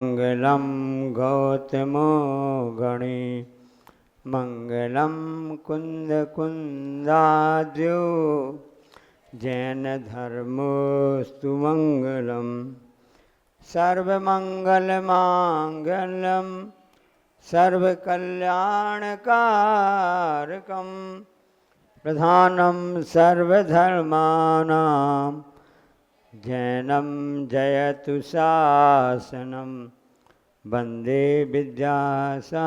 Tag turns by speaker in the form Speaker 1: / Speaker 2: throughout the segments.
Speaker 1: मंगलम गौतमो गणे मंगलम कुंद कुंदाद्यो जैन धर्मोस्तु मंगलम सर्वमंगल मांगल्यम सर्वकल्याणकारकम प्रधानम सर्वधर्मानां जैनम जयतु शासनम वंदे विद्यासागरम।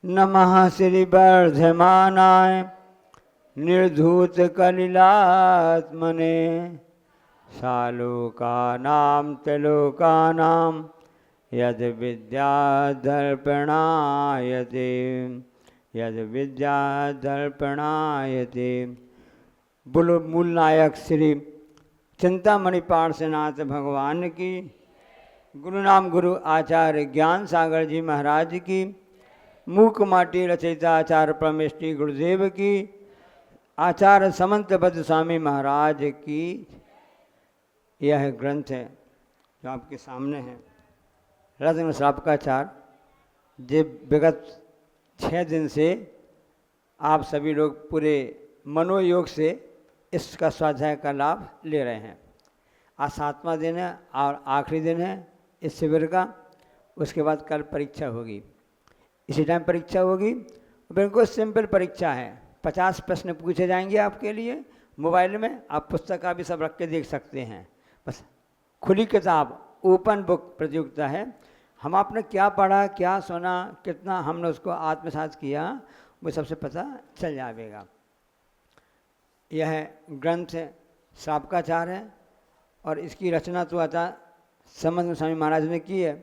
Speaker 1: नमः श्री वर्धमानाय निर्धूत कलिलात्मने सालोकानां त्रिलोकानां यद विद्यादर्पणायते यद विद्यादर्पणायते। बोलो मूल नायक श्री चिंतामणि पार्श्वनाथ भगवान की, गुरु नाम गुरु आचार्य ज्ञान सागर जी महाराज की, मूक माटी रचयिता आचार्य परमेष्टि गुरुदेव की, आचार्य समंतबद्ध स्वामी महाराज की। यह ग्रंथ है जो आपके सामने है, रत्न श्रावकाचार। जे विगत 6 दिन से आप सभी लोग पूरे मनोयोग से इसका स्वाध्याय का लाभ ले रहे हैं। आज 7वां दिन है और आखिरी दिन है इस शिविर का। उसके बाद कल परीक्षा होगी, इसी टाइम परीक्षा होगी। बिल्कुल सिंपल परीक्षा है, 50 प्रश्न पूछे जाएंगे आपके लिए मोबाइल में। आप पुस्तक भी सब रख के देख सकते हैं। बस खुली किताब, ओपन बुक प्रतियोगिता है। हम आपने क्या पढ़ा, क्या सुना, कितना हमने उसको आत्मसात किया, वो सबसे पता चल जाएगा। यह ग्रंथ श्रावकाचार है और इसकी रचना तो आचार्य समंत स्वामी महाराज ने की है।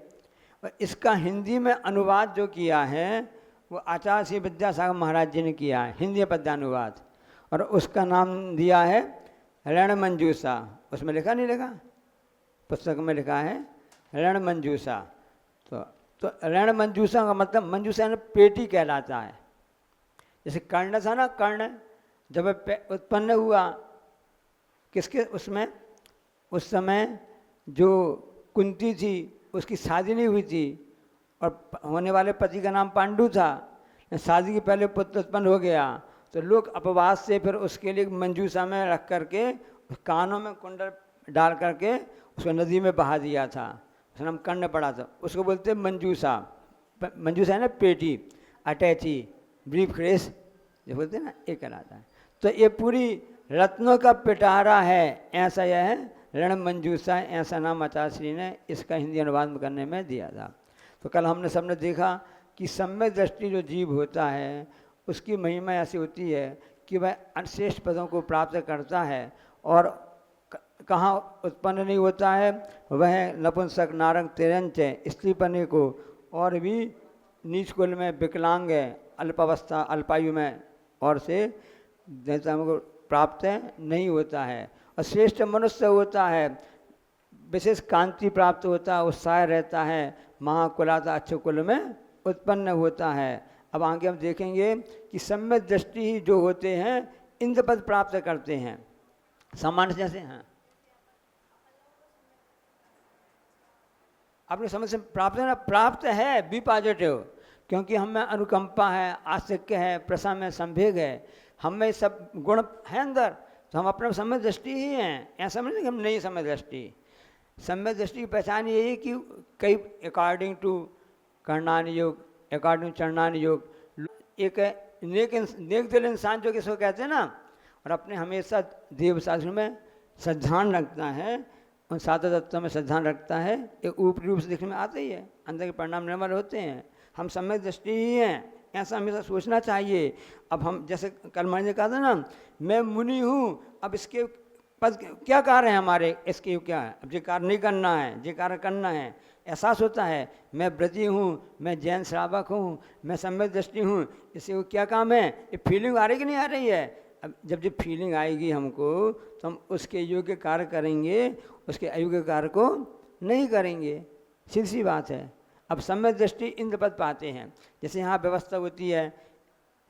Speaker 1: और इसका हिंदी में अनुवाद जो किया है वो आचार्य श्री विद्यासागर महाराज जी ने किया है, हिंदी पद्यानुवाद। और उसका नाम दिया है रण मंजूषा। उसमें लिखा नहीं, लिखा पुस्तक में लिखा है रण मंजूषा। तो रण मंजूषा का मतलब, मंजूषा ने पेटी कहलाता है। जैसे कर्ण था ना, कर्ण जब उत्पन्न हुआ किसके उसमें, उस समय जो कुंती थी उसकी शादी नहीं हुई थी और होने वाले पति का नाम पांडु था। शादी के पहले पुत्र उत्पन्न हो गया तो लोग अपवास से फिर उसके लिए मंजूषा में रख करके कानों में कुंडल डाल करके उसको नदी में बहा दिया था। उसका नाम कर्ण पड़ा था। उसको बोलते मंजूषा। मंजूषा है ना पेटी, अटैची, ब्रीफ केस जो बोलते हैं ना, ये कहलाता है। तो ये पूरी रत्नों का पिटारा है, ऐसा यह है रण मंजूषा। ऐसा नाम आचार्य श्री ने इसका हिंदी अनुवाद करने में दिया था। तो कल हमने सबने देखा कि सम्यक दृष्टि जो जीव होता है उसकी महिमा ऐसी होती है कि वह श्रेष्ठ पदों को प्राप्त करता है। और कहाँ उत्पन्न नहीं होता है, वह नपुंसक नारंग तिरंच स्त्री पने को और भी नीच कुल में विकलांग है, अल्पावस्था अल्पायु में और से देवता को प्राप्त नहीं होता है। और श्रेष्ठ मनुष्य होता है, विशेष कांति प्राप्त होता है, उत्साह रहता है, महाकुलाता अच्छे कुल में उत्पन्न होता है। अब आगे हम देखेंगे कि सम्यक दृष्टि ही जो होते हैं इंद्र पद प्राप्त करते हैं, सामान्य जैसे हैं। अपने समझ से प्राप्त है ना, प्राप्त है बी पॉजिटिव, क्योंकि हम में अनुकंपा है, आसक्य है, प्रशम है, संवेग है, हम में सब गुण है अंदर। तो हम अपने सम्य दृष्टि ही हैं, ऐसा समझ कि हम नहीं सम्य दृष्टि। सम्य दृष्टि की पहचान यही है कि कई अकॉर्डिंग टू कर्णान योग, अकॉर्डिंग टू चरणान योग, एक नेक दिल इंसान जो किसको कहते हैं ना, और अपने हमेशा देव शास्त्र में श्रद्धान रखता है, उन 7 तत्वों में श्रद्धान रखता है। एक ऊपरी रूप से देखने में आता ही है, अंदर के परिणाम निर्मल होते हैं। हम सम्यक दृष्टि ही हैं, ऐसा हमेशा सोचना चाहिए। अब हम जैसे कल मैंने ने कहा था ना, मैं मुनि हूँ, अब इसके पद क्या कार्य है हमारे, इसके क्या है, अब ये कार्य नहीं करना है, ये कार्य करना है, एहसास होता है। मैं व्रती हूँ, मैं जैन श्रावक हूँ, मैं सम्यक दृष्टि हूँ, इससे वो क्या काम है, ये फीलिंग आ रही कि नहीं आ रही है। अब जब जब फीलिंग आएगी हमको तो हम उसके योग्य कार्य करेंगे, उसके अयोग्य कार्य को नहीं करेंगे, सीधी सी बात है। अब सम्यक दृष्टि इंद्र पद पाते हैं। जैसे यहाँ व्यवस्था होती है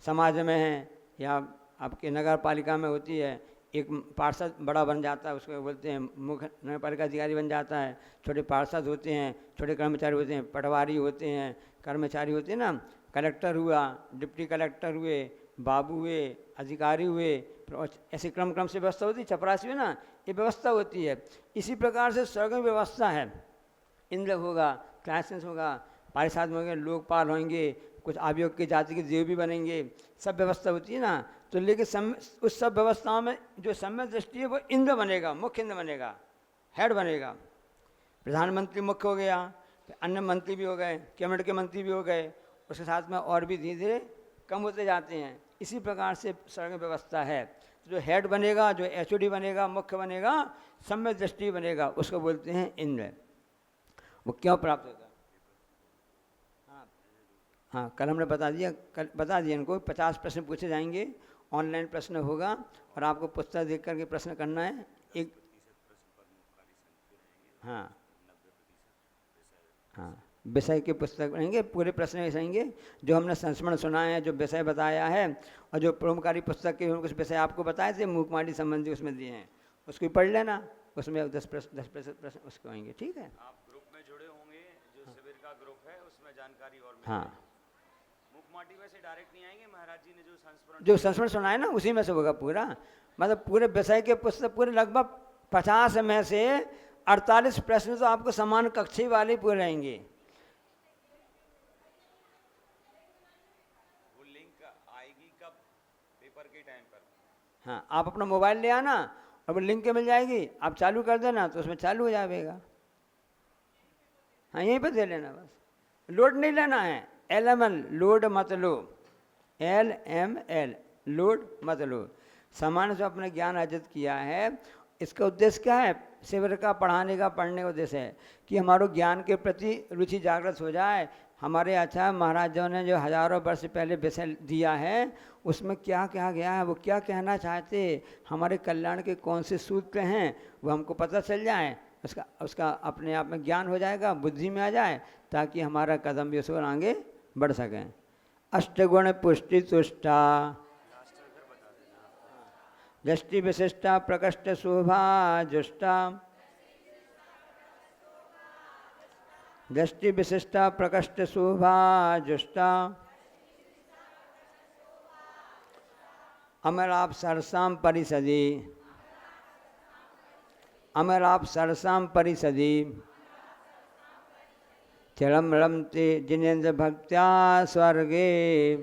Speaker 1: समाज में है या आपके नगर पालिका में होती है, एक पार्षद बड़ा बन जाता है, उसको बोलते हैं मुख्य नगरपालिका अधिकारी बन जाता है। छोटे पार्षद होते हैं, छोटे कर्मचारी होते हैं, पटवारी होते हैं, कर्मचारी होते हैं ना, कलेक्टर हुआ, डिप्टी कलेक्टर हुए, बाबू हुए, अधिकारी हुए, ऐसे क्रम से व्यवस्था होती है। चपरासी हुए ना, ये व्यवस्था होती है। इसी प्रकार से स्वर्ग में व्यवस्था है। इंद्र होगा, क्लासेंस होगा, पारिषद होंगे, लोकपाल होंगे, कुछ आयोग की जाति के देव भी बनेंगे, सब व्यवस्था होती है ना। तो लेकिन उस सब व्यवस्थाओं में जो सम्यक दृष्टि है वो इंद्र बनेगा, मुख्य इंद्र बनेगा, हेड बनेगा। प्रधानमंत्री मुख्य हो गया, फिर अन्य मंत्री भी हो गए, कैबिनेट के मंत्री भी हो गए, उसके साथ में और भी धीरे धीरे कम होते जाते हैं। इसी प्रकार से स्वर्ग व्यवस्था है। जो हेड बनेगा, जो एचओडी बनेगा, मुख्य बनेगा, सम्यक दृष्टि बनेगा, उसको बोलते हैं इंद्र। वो क्यों प्राप्त होता है? हाँ, कल हमने बता दिया इनको 50 प्रश्न पूछे जाएंगे, ऑनलाइन प्रश्न होगा और आपको पुस्तक देख करके प्रश्न करना है। एक हाँ विषय के पुस्तक रहेंगे, पूरे प्रश्न रहेंगे। जो हमने संस्मरण सुना है, जो विषय बताया है, और जो प्रोमकारी पुस्तक के कुछ विषय आपको बताए थे मूकमाडी संबंधी उसमें दिए हैं, उसको पढ़ लेना। उसमें 10% प्रश्न उसको आएंगे। ठीक है,
Speaker 2: आप ग्रुप में जुड़े होंगे, जो शिविर का ग्रुप है उसमें जानकारी और
Speaker 1: हाँ।
Speaker 2: मूकमाटी में से डायरेक्ट नहीं आएंगे, महाराज जी ने
Speaker 1: जो संस्मरण सुना है ना उसी में से होगा पूरा। मतलब पूरे विषय के पुस्तक पूरे लगभग 50 में से 48 प्रश्न तो आपको समान कक्षी वाले पूरे रहेंगे।
Speaker 2: वो लिंक आएगी कब? पेपर के टाइम पर।
Speaker 1: हाँ, आप अपना मोबाइल ले आना और वो लिंक मिल जाएगी, आप चालू कर देना तो उसमें चालू हो जाएगा। हाँ, यहीं पर दे लेना, बस लोड नहीं लेना है। LML लोड मत लो, LML लोड मत लो। सामान्य से अपने ज्ञान अर्जित किया है, इसका उद्देश्य क्या है? शिविर का पढ़ाने का, पढ़ने का उद्देश्य है कि हमारे ज्ञान के प्रति रुचि जागृत हो जाए। हमारे आचार्य महाराजों ने जो हजारों वर्ष पहले विषय दिया है, उसमें क्या कहा गया है, वो क्या कहना चाहते, हमारे कल्याण के कौन से सूत्र हैं, वो हमको पता चल जाए। उसका अपने आप में ज्ञान हो जाएगा, बुद्धि में आ जाए, ताकि हमारा कदम भी उस पर आगे बढ़ सकें। अष्टगुण पुष्टि तुष्टा, दृष्टि विशिष्टा प्रकष्ट शोभा जुष्टा, दृष्टि विशिष्टा प्रकष्ट शोभा जुष्टा, अमराप सरसाम परिसदी, अमराप सरसाम परिसदी, चिरम रमते जिनेन्द्र भक्त्या स्वर्गे,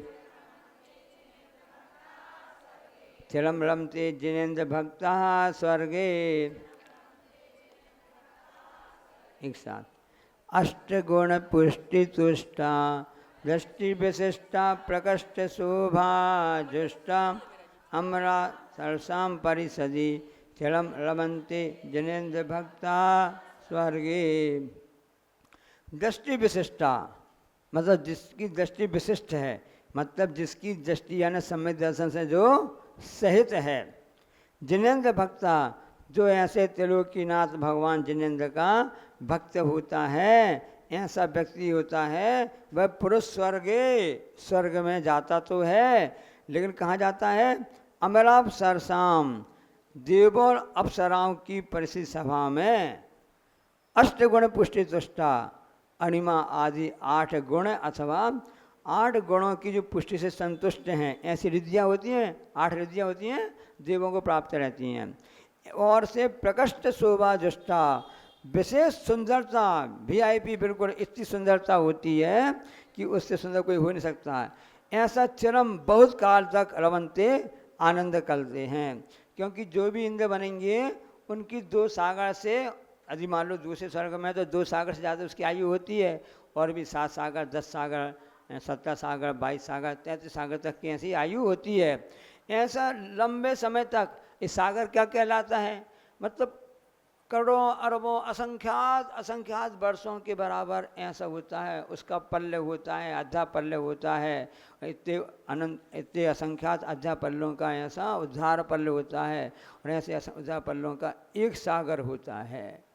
Speaker 1: चिरम रमते जिनेन्द्र भक्ता स्वर्गे। एक साथ, अष्टगुण पुष्टि तुष्टा, दृष्टि विशिष्टा प्रकष्ट शोभा जुष्टा, अमरा सरसाम परिसदी, चिरम रमन्ते जिनेन्द्र भक्ता स्वर्गे। दृष्टि विशिष्टा मतलब जिसकी दृष्टि विशिष्ट है, मतलब जिसकी दृष्टि यानी सम्यक दर्शन से जो सहित है। जिनेन्द्र भक्ता, जो ऐसे त्रिलोकीनाथ भगवान जिनेन्द्र का भक्त होता है, ऐसा व्यक्ति होता है, वह पुरुष स्वर्ग में जाता तो है, लेकिन कहाँ जाता है? अमराप सरसाम, देवों और अप्सराओं की परिषद सभा में। अष्टगुण पुष्टि तुष्टा, अणिमा आदि 8 गुण अथवा 8 गुणों की जो पुष्टि से संतुष्ट हैं, ऐसी रिद्धियाँ होती हैं, 8 रिद्धियाँ होती हैं, देवों को प्राप्त रहती हैं। और से प्रकष्ट शोभा जुष्टा, विशेष सुंदरता, VIP बिल्कुल इतनी सुंदरता होती है कि उससे सुंदर कोई हो नहीं सकता है। ऐसा चिरम बहुत काल तक रवंते आनंद करते हैं, क्योंकि जो भी इंद्र बनेंगे उनकी 2 सागर से, यदि मान लो दूसरे स्वर्ग में तो 2 सागर से ज़्यादा उसकी आयु होती है, और भी 7 सागर, 10 सागर, 17 सागर, 22 सागर, 33 सागर तक की ऐसी आयु होती है। ऐसा लंबे समय तक इस सागर क्या कहलाता है? मतलब करोड़ों अरबों असंख्यात वर्षों के बराबर ऐसा होता है, उसका पल्ले होता है, आधा पल्ले होता है। इतने अनंत, इतने असंख्यात आधा पल्लों का ऐसा उद्धार पल्ले होता है, और ऐसे उद्धार पल्लों का एक सागर होता है।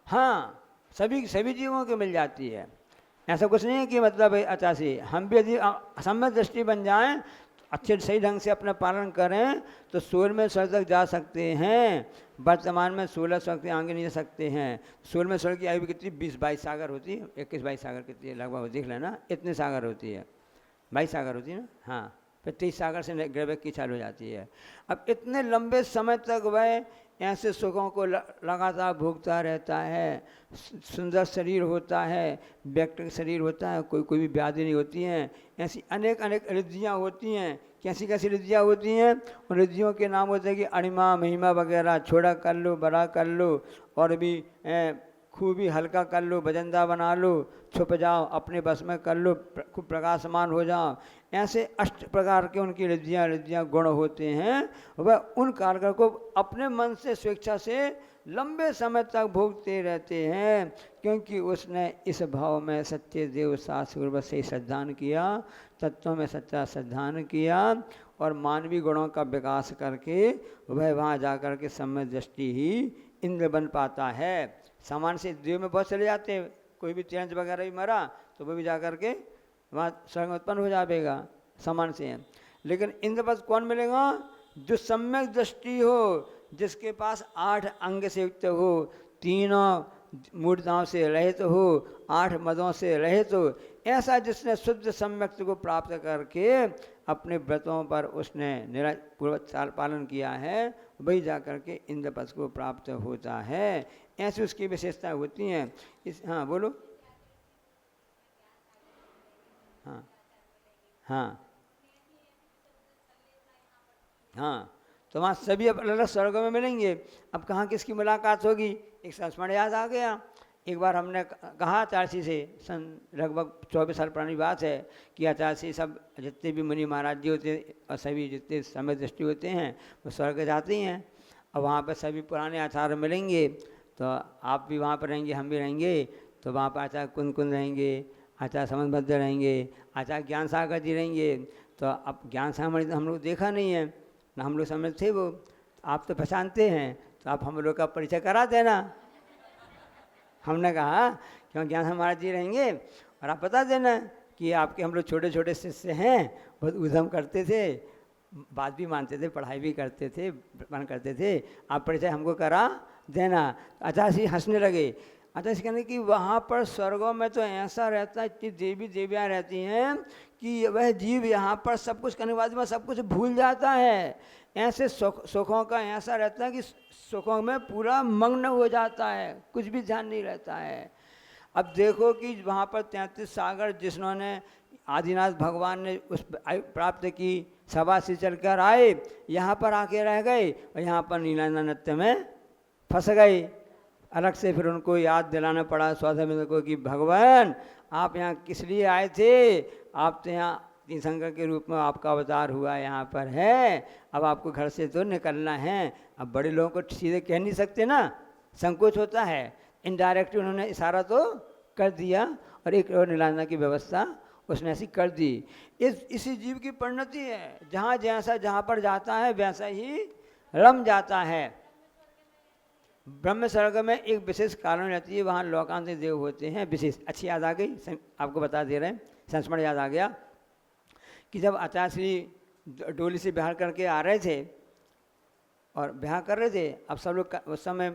Speaker 1: हाँ, सभी जीवों को मिल जाती है। ऐसा कुछ नहीं है कि मतलब अच्छा से हम भी यदि सम्यक दृष्टि बन जाएं, अच्छे सही ढंग से अपना पालन करें, तो 16वें स्वर तक जा सकते हैं। वर्तमान में 16 स्वर के आगे नहीं जा सकते हैं। 16वें स्वर की आयु भी कितनी 20-22 सागर होती है, 21-22 सागर कितनी है लगभग, देख लेना, इतने सागर होती है, 22 सागर होती है ना, हाँ। फिर 30 सागर से ग्रहवेग की चालू हो जाती है। अब इतने लंबे समय तक वह ऐसे सुखों को लगातार भोगता रहता है। सुंदर शरीर होता है, व्यक्ति शरीर होता है, कोई कोई भी व्याधि नहीं होती हैं। ऐसी अनेक अनेक रिद्धियाँ होती हैं। कैसी कैसी रिद्धियाँ होती हैं? उन रिद्धियों के नाम होते हैं कि अणिमा महिमा वगैरह, छोड़ा कर लो, बड़ा कर लो, और भी खूब ही हल्का कर लो, वजनदा बना लो, छुप जाओ, अपने बस में कर लो, खूब प्रकाशमान हो जाओ। ऐसे 8 प्रकार के उनकी रिद्धियाँ गुण होते हैं। वह उन कारगर को अपने मन से स्वेच्छा से लंबे समय तक भोगते रहते हैं, क्योंकि उसने इस भाव में सच्चे देव शास्त्र गुरुवत से श्रद्धान किया, तत्वों में सच्चा श्रद्धान किया, और मानवीय गुणों का विकास करके वह वहाँ जा कर के सम्यक दृष्टि ही इंद्र बन पाता है। सामान्य से देव में बहुत चले जाते हैं, कोई भी तिरंज वगैरह भी मरा तो वो भी जा कर के वहाँ स्वर्ग उत्पन्न हो जाएगा, सामान्य से है। लेकिन इंद्रपद कौन मिलेगा? जो सम्यक दृष्टि हो, जिसके पास 8 अंग से युक्त हो, 3 मूर्ताओं से रहित हो, 8 मदों से रहित हो, ऐसा जिसने शुद्ध सम्यक्त को प्राप्त करके अपने व्रतों पर उसने पूर्वक पालन किया है, वही जा कर के इंद्रपद को प्राप्त होता है। ऐसी उसकी विशेषताएं होती हैं। हाँ बोलो। हाँ हाँ हाँ, तो वहाँ सभी अलग अलग स्वर्गों में मिलेंगे। अब कहाँ किसकी मुलाकात होगी? एक संस्मरण याद आ गया। एक बार हमने कहा आचार्य से, सन लगभग 24 साल पुरानी बात है, कि आचार्य सब जितने भी मुनि महाराज जी होते हैं और सभी जितने समय दृष्टि होते हैं वो स्वर्ग जाते ही हैं। और वहाँ पर सभी पुराने आचार्य मिलेंगे, तो आप भी वहाँ पर रहेंगे, हम भी रहेंगे। तो वहाँ पर आचार्य कुंद कुंद रहेंगे, आचार्य समन्भद्र रहेंगे, आचार्य ज्ञान सागर जी रहेंगे। तो अब ज्ञान सागर हम लोग देखा नहीं है ना, हम लोग समझ थे वो, आप तो पहचानते हैं, तो आप हम लोग का परिचय करा देना। हमने कहा क्यों ज्ञान महाराज जी रहेंगे और आप बता देना कि आपके हम लोग छोटे छोटे शिष्य हैं, बहुत उद्यम करते थे, बात भी मानते थे, पढ़ाई भी करते थे, मन करते थे, आप परिचय हमको करा देना। आचार्य हंसने लगे। आचार्य कहने कि वहाँ पर स्वर्गों में तो ऐसा रहता है, इतनी देवी देवियाँ रहती हैं कि वह जीव यहाँ पर सब कुछ करने के बाद में सब कुछ भूल जाता है। ऐसे सुखों का ऐसा रहता है कि सुखों में पूरा मग्न हो जाता है, कुछ भी ध्यान नहीं रहता है। अब देखो कि वहाँ पर 33 सागर जिन्होंने आदिनाथ भगवान ने उस प्राप्त की, सभा से चलकर आए, यहाँ पर आके रह गए और यहाँ पर नीलांजन नृत्य में फंस गए। अलग से फिर उनको याद दिलाना पड़ा स्वामी को कि भगवान आप यहाँ किस लिए आए थे? आप तो यहाँ तीर्थंकर के रूप में आपका अवतार हुआ यहाँ पर है, अब आपको घर से तो निकलना है। अब बड़े लोगों को सीधे कह नहीं सकते ना, संकोच होता है। इनडायरेक्ट उन्होंने इशारा तो कर दिया और एक और नीलांजन की व्यवस्था उसने ऐसी कर दी। इसी जीव की परिणति है, जहाँ जैसा जहाँ पर जाता है वैसा ही रम जाता है। ब्रह्म स्वर्ग में एक विशेष कारण रहती है, वहाँ लोकांत देव होते हैं विशेष। अच्छी याद आ गई, आपको बता दे रहे हैं, संस्मरण याद आ गया कि जब आचार्य श्री डोली से बिहार करके आ रहे थे और बिहार कर रहे थे, अब सब लोग उस समय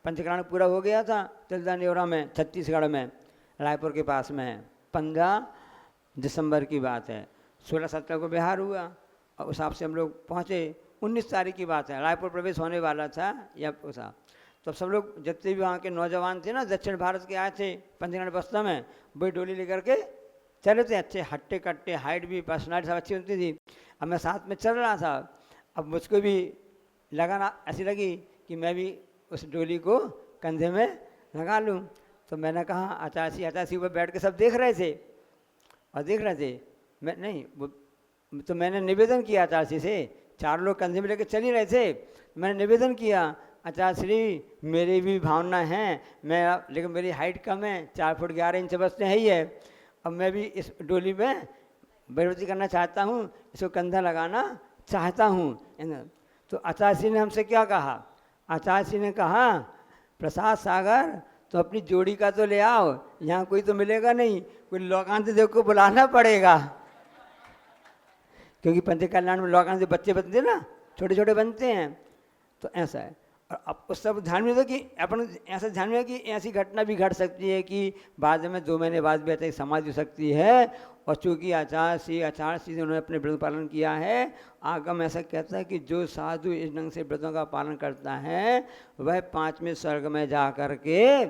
Speaker 1: पंचकरण पूरा हो गया था तिलदा नेवरा में, छत्तीसगढ़ में, रायपुर के पास में। 15 दिसंबर की बात है, 16-17 को बिहार हुआ और उस हिसाब से हम लोग पहुँचे। 19 तारीख की बात है, रायपुर प्रवेश होने वाला था या उसा। तो सब लोग जितने भी वहाँ के नौजवान थे ना, दक्षिण भारत के आए थे पंचकरण बस्ता में, वही डोली लेकर के चले थे। अच्छे हट्टे कट्टे, हाइट भी, पर्सनालिटी सब अच्छी होती थी। अब मैं साथ में चल रहा था, अब मुझको भी लगाना ऐसी लगी कि मैं भी उस डोली को कंधे में लगा लूँ। तो मैंने कहा आचार्य ऊपर बैठ के सब देख रहे थे और देख रहे थे, मैं नहीं वो, तो मैंने निवेदन किया आचार्य से, 4 लोग कंधे में लेकर चल ही रहे थे। मैंने निवेदन किया आचार्य श्री मेरी भी भावना है, मैं लेकिन मेरी हाइट कम है, 4 फुट 11 इंच बस है ही है। अब मैं भी इस डोली में बढ़ोतरी करना चाहता हूँ, इसको कंधा लगाना चाहता हूँ। तो आचार्य ने हमसे क्या कहा? आचार्य ने कहा प्रसाद सागर तो अपनी जोड़ी का तो ले आओ, यहाँ कोई तो मिलेगा नहीं, कोई लोकांत देव को बुलाना पड़ेगा, क्योंकि पंच कल्याण में लोकांत देव बच्चे बनते ना, छोटे छोटे बनते हैं। तो ऐसा है। और अब उस सब ध्यान में रखो कि अपन ऐसा ध्यान में कि ऐसी घटना भी घट सकती है कि बाद में 2 महीने बाद भी ऐसी समाधि हो सकती है। और चूँकि आचार से उन्होंने अपने व्रत पालन किया है, आगम ऐसा कहता है कि जो साधु इस ढंग से व्रतों का पालन करता है वह 5वें स्वर्ग में जा कर के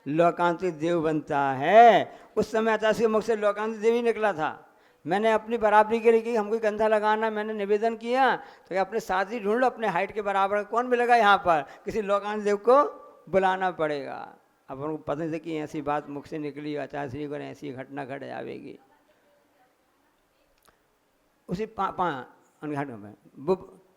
Speaker 1: लोकांतिक देव बनता है। उस समय आचार्य के मुख से लोकांतिक देव ही निकला था। मैंने अपनी बराबरी के लिए कि हमको कंधा लगाना, मैंने निवेदन किया तो कि अपने साथी ढूंढ लो अपने हाइट के बराबर, कौन मिलेगा यहाँ पर, किसी लोकांत देव को बुलाना पड़ेगा। अब उनको पता नहीं था कि ऐसी बात मुख से निकली, आचार्य श्री को ऐसी घटना घट जाएगी। उसी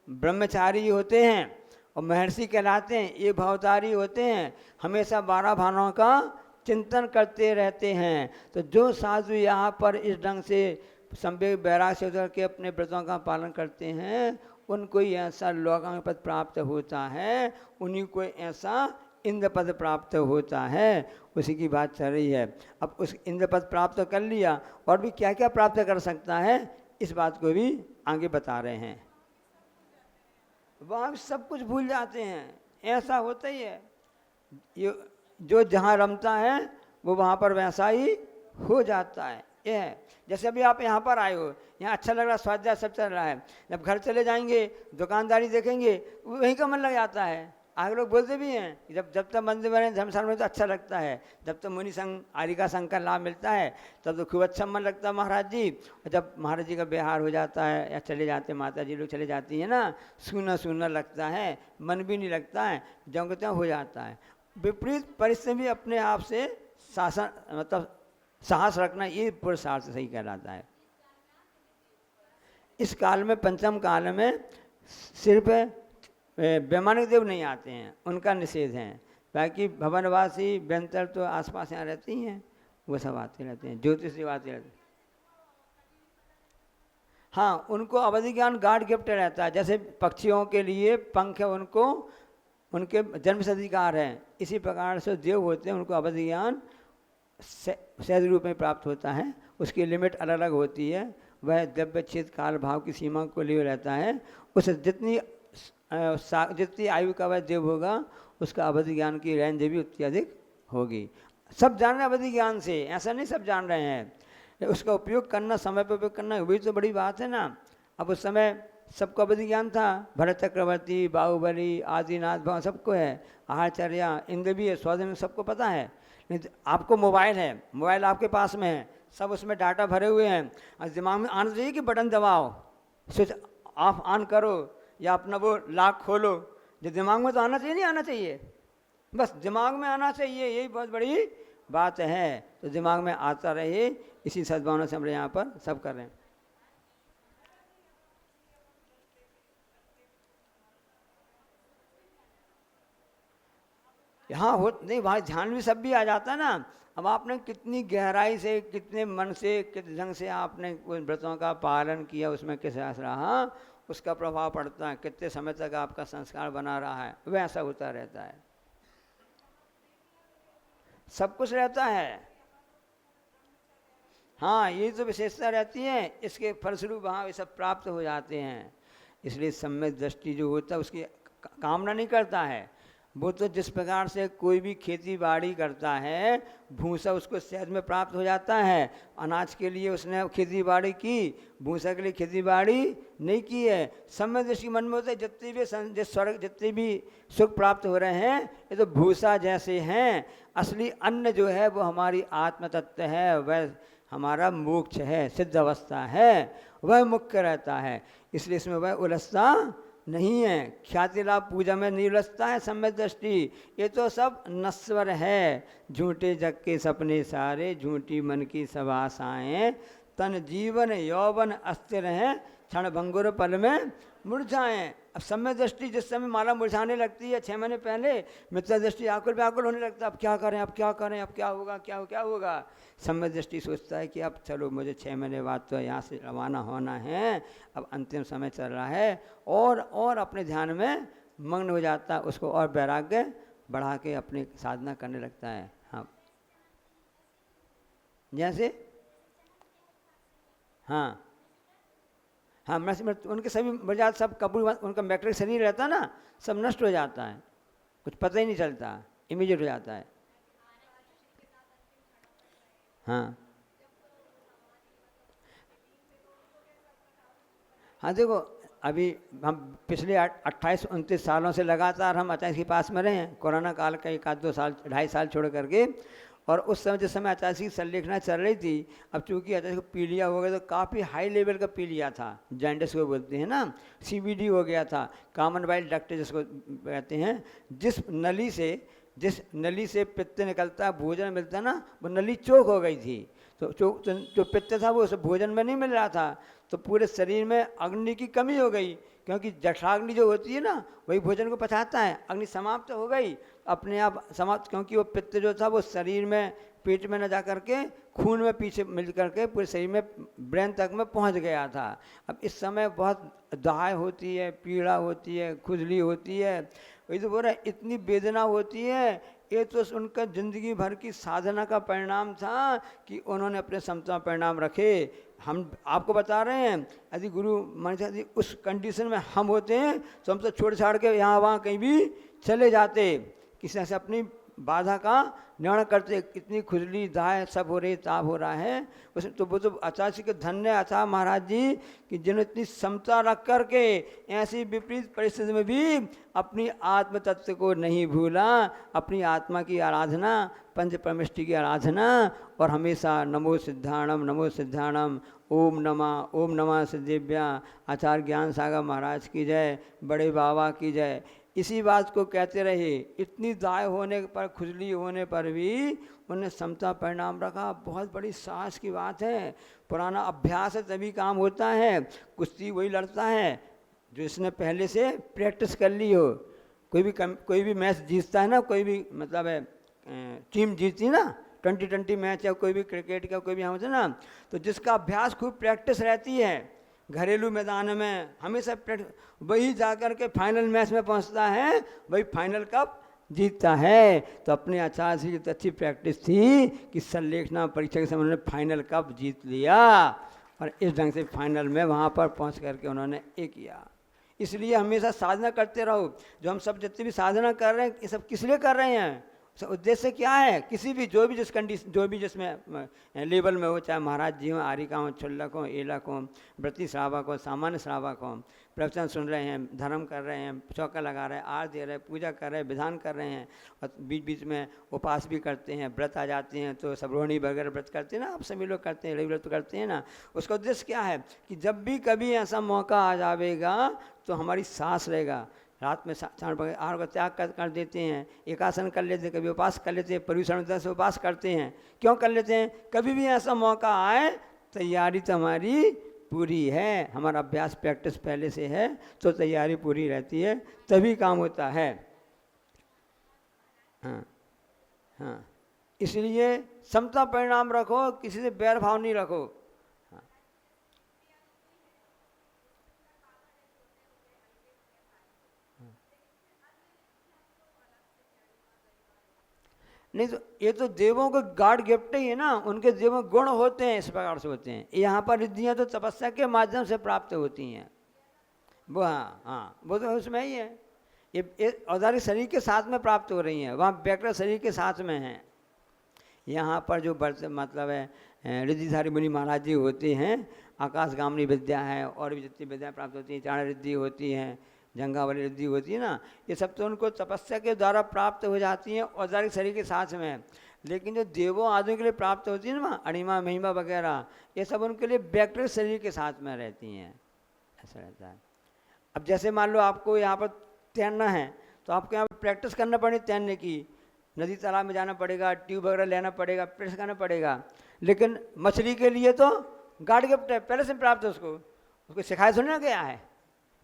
Speaker 1: ब्रह्मचारी होते हैं और महर्षि कहलाते हैं, ये भवतारी होते हैं, हमेशा 12 भावों का चिंतन करते रहते हैं। तो जो साधु यहाँ पर इस ढंग से संवेग बैराग से उतर के अपने व्रतों का पालन करते हैं, उनको ही ऐसा लोकांग पद प्राप्त होता है, उन्हीं को ऐसा इंद्र पद प्राप्त होता है। उसी की बात चल रही है। अब उस इंद्र पद प्राप्त कर लिया, और भी क्या क्या प्राप्त कर सकता है इस बात को भी आगे बता रहे हैं। वहाँ सब कुछ भूल जाते हैं, ऐसा होता ही है। ये जो जहाँ रमता है वो वहाँ पर वैसा ही हो जाता है। ये है, जैसे अभी आप यहाँ पर आए हो, यहाँ अच्छा लग रहा है, स्वाध्याय सब चल रहा है, जब घर चले जाएंगे दुकानदारी देखेंगे वहीं का मन लग जाता है। आगे लोग बोलते भी हैं कि जब तक मंदिर बने धर्मशाला में तो अच्छा लगता है, जब तक मुनि संघ आरिका संघ का लाभ मिलता है तब तो खूब अच्छा मन लगता है महाराज जी। और जब महाराज जी का बिहार हो जाता है या चले जाते माता जी लोग चले जाती है ना, सूना सूना लगता है, मन भी नहीं लगता है, जंग त्यों हो जाता है। विपरीत परिस्थिति भी अपने आप से शासन मतलब साहस रखना, ये पुरुषार्थ सही कहलाता है। इस काल में पंचम काल में सिर्फ वैमानिक देव नहीं आते हैं, उनका निषेध है। बाकी भवनवासी बेंतर तो आसपास यहाँ रहती हैं, वो सब आते रहते हैं, ज्योतिष देव आते रहते हैं। हाँ, उनको अवधि ज्ञान गॉड गिफ्ट रहता है। जैसे पक्षियों के लिए पंख है, उनको उनके जन्म से अधिकार है, इसी प्रकार से देव होते हैं, उनको अवधि ज्ञान सहज रूप में प्राप्त होता है। उसकी लिमिट अलग अलग होती है, वह द्रव्य चित काल भाव की सीमा को लिए रहता है। उस जितनी आयु का वह देव होगा उसका अवधि ज्ञान की रेंज भी उतनी अधिक होगी। सब जान रहे हैं अवधि ज्ञान से, ऐसा नहीं सब जान रहे हैं। उसका उपयोग करना, समय पर उपयोग करना, वही तो बड़ी बात है ना। अब उस समय सबको अवधि ज्ञान था, भरत चक्रवर्ती, बाहुबली, आदिनाथ भगवान सबको है, आचार्य इंद्र भी है, स्वाधीन में सबको पता है। नहीं आपको मोबाइल है, मोबाइल आपके पास में है, सब उसमें डाटा भरे हुए हैं, और दिमाग में आना चाहिए कि बटन दबाओ, स्विच ऑफ ऑन करो या अपना वो लॉक खोलो, जो दिमाग में तो आना चाहिए, नहीं आना चाहिए, बस दिमाग में आना चाहिए, यही बहुत बड़ी बात है। तो दिमाग में आता रहे, इसी सद्भावना से हम यहाँ पर सब कर रहे हैं। हाँ हो नहीं, वहाँ ध्यान भी सब भी आ जाता है ना। अब आपने कितनी गहराई से, कितने मन से, किस ढंग से आपने उन व्रतों का पालन किया, उसमें किस रहा, उसका प्रभाव पड़ता है, कितने समय तक आपका संस्कार बना रहा है, वैसा होता रहता है, सब कुछ रहता है। हाँ, ये तो विशेषता रहती है, इसके फलस्वरूप वहाँ वे सब प्राप्त हो जाते हैं। इसलिए सम्यक दृष्टि जो होता है उसकी कामना नहीं करता है। वो तो जिस प्रकार से कोई भी खेती बाड़ी करता है, भूसा उसको सहज में प्राप्त हो जाता है। अनाज के लिए उसने खेती बाड़ी की, भूसा के लिए खेती बाड़ी नहीं की है। सम्यक दृष्टि मन में होता है, जितने भी स्वर्ग, जितने भी सुख प्राप्त हो रहे हैं, ये तो भूसा जैसे हैं। असली अन्न जो है वो हमारी आत्म तत्व है, वह हमारा मोक्ष है, सिद्ध अवस्था है, वह मुख्य रहता है। इसलिए इसमें वह उलझता नहीं है, ख्याति लाभ पूजा में नहीं उलझता है सम्यक दृष्टि। ये तो सब नश्वर है, झूठे जग के सपने सारे, झूठी मन की सब आशाएं, तन जीवन यौवन अस्थिर हैं, क्षण भंगुर पल में मुरझाएं। अब सम्यक दृष्टि जिस समय माला मुरझाने लगती है 6 महीने पहले, मित्र दृष्टि आकुल व्याकुल होने लगता है, अब क्या करें, अब क्या करें, अब क्या होगा, क्या होगा। सम्यक दृष्टि सोचता है कि अब चलो, मुझे 6 महीने बाद तो यहाँ से रवाना होना है, अब अंतिम समय चल रहा है, और अपने ध्यान में मग्न हो जाता है, उसको और वैराग्य बढ़ा के अपने साधना करने लगता है। हाँ, जैसे हाँ हाँ, उनके सभी मर्यादा सब कपूर, उनका मैट्रिक शरीर रहता है ना, सब नष्ट हो जाता है, कुछ पता ही नहीं चलता, इमीडिएट हो जाता है। हाँ हाँ, देखो अभी हम पिछले 28-29 सालों से लगातार हम अचानक के पास में रहे हैं, कोरोना काल का 1-2 साल 2.5 साल छोड़ करके, और उस समय जिस समय अचानक की संलेखना चल रही थी, अब चूंकि अचानक पीलिया हो गया तो काफ़ी हाई लेवल का पीलिया था, जॉन्डिस को बोलते हैं ना, CVD हो गया था, कॉमन बाइल डक्ट जिसको कहते हैं, जिस नली से पित्त निकलता है, भोजन मिलता है ना, वो नली चौक हो गई थी, तो जो पित्त था वो उस भोजन में नहीं मिल रहा था, तो पूरे शरीर में अग्नि की कमी हो गई, क्योंकि जठराग्नि जो होती है ना वही भोजन को पचाता है, अग्नि समाप्त हो गई अपने आप समाप्त, क्योंकि वो पित्त जो था वो शरीर में पेट में न जा करके खून में पीछे मिल करके पूरे शरीर में ब्रेन तक में पहुंच गया था। अब इस समय बहुत दाह होती है, पीड़ा होती है, खुजली होती है, वही तो बोल रहा है, इतनी वेदना होती है। ये तो उनका जिंदगी भर की साधना का परिणाम था कि उन्होंने अपने समता परिणाम रखे। हम आपको बता रहे हैं, यदि गुरु महाराज यदि उस कंडीशन में हम होते हैं तो हम तो छोड़ छाड़ के यहाँ वहाँ कहीं भी चले जाते, किसी से अपनी बाधा का निर्णय करते। इतनी खुजली दाह सब हो रही, ताप हो रहा है, उस तो वो तो अचाची के धन्य अथा महाराज जी कि जिन्होंने इतनी समता रख करके ऐसी विपरीत परिस्थिति में भी अपनी आत्म तत्व को नहीं भूला, अपनी आत्मा की आराधना, पंच परमेष्टि की आराधना, और हमेशा नमो सिद्धाणम, ओम नमः सिद्धिभ्या, आचार्य ज्ञान सागर महाराज की जय, बड़े बाबा की जय, इसी बात को कहते रहे। इतनी दाय होने पर, खुजली होने पर भी उन्हें समता परिणाम रखा, बहुत बड़ी साहस की बात है। पुराना अभ्यास है तभी काम होता है। कुश्ती वही लड़ता है जो इसने पहले से प्रैक्टिस कर ली हो। कोई भी मैच जीतता है ना, कोई भी मतलब है टीम जीतती ना, 20-20 मैच या कोई भी क्रिकेट का कोई भी होता है ना, तो जिसका अभ्यास खूब प्रैक्टिस रहती है घरेलू मैदान में, हमेशा वही जाकर के फाइनल मैच में पहुंचता है, वही फाइनल कप जीतता है। तो अपने आचार्य से तो अच्छी प्रैक्टिस थी कि संलेखना परीक्षा के समय उन्होंने फाइनल कप जीत लिया, और इस ढंग से फाइनल में वहाँ पर पहुँच करके उन्होंने एक किया। इसलिए हमेशा साधना करते रहो। जो हम सब जितने भी साधना कर रहे हैं, ये सब किस लिए कर रहे हैं, उद्देश्य क्या है? किसी भी जो भी जिस कंडीशन, जो भी जिसमें लेवल में हो, चाहे महाराज जी हों, आरिका हों, छुल्लक हों, एलक हों, व्रती श्रावक हों, सामान्य श्रावक हों, प्रवचन सुन रहे हैं, धर्म कर रहे हैं, चौका लगा रहे हैं, आरती दे रहे हैं, पूजा कर रहे हैं, विधान कर रहे हैं, और बीच बीच में उपास भी करते हैं, व्रत आ जाते हैं तो सब रोहिणी वगैरह व्रत करते हैं ना, आप सभी लोग करते हैं, रवि व्रत करते हैं ना। उसका उद्देश्य क्या है कि जब भी कभी ऐसा मौका आ जाएगा तो हमारी सांस रहेगा। रात में 4 बजे आहार का त्याग कर देते हैं, एकासन कर लेते हैं, कभी उपास कर लेते हैं, पर्यूषण से उपास करते हैं। क्यों कर लेते हैं? कभी भी ऐसा मौका आए, तैयारी तो हमारी पूरी है, हमारा अभ्यास प्रैक्टिस पहले से है, तो तैयारी पूरी रहती है, तभी काम होता है। हाँ हाँ, इसलिए समता परिणाम रखो, किसी से बैर भाव नहीं रखो। नहीं तो ये तो देवों के गॉड गिफ्ट ही है ना, उनके देवों गुण होते हैं, इस प्रकार से होते हैं। यहाँ पर रिद्धियाँ तो तपस्या के माध्यम से प्राप्त होती हैं, वो हाँ वो तो उसमें ही है। ये औदारिक शरीर के साथ में प्राप्त हो रही हैं, वहाँ व्यक्ति शरीर के साथ में हैं। यहाँ पर जो मतलब है रिद्धिधारी मुनि महाराज जी होते हैं, आकाशगामिनी विद्या है, और भी जितनी विद्याएँ प्राप्त होती हैं, चाण रिद्धि होती हैं, जंगा वाली रिद्धि होती है ना, ये सब तो उनको तपस्या के द्वारा प्राप्त हो जाती हैं, औदारिक शरीर के साथ में। लेकिन जो देवों आदि के लिए प्राप्त होती है ना, अणिमा महिमा वगैरह, ये सब उनके लिए व्यक्ति शरीर के साथ में रहती हैं, ऐसा रहता है। अब जैसे मान लो आपको यहाँ पर तैरना है, तो आपको यहाँ पर प्रैक्टिस करना पड़ेगी तैरने की, नदी तालाब में जाना पड़ेगा, ट्यूब वगैरह लेना पड़ेगा, प्रैक्टिस करना पड़ेगा। लेकिन मछली के लिए तो गॉड गिफ्ट है, पहले से प्राप्त है, उसको सिखाया थोड़ी ना गया है,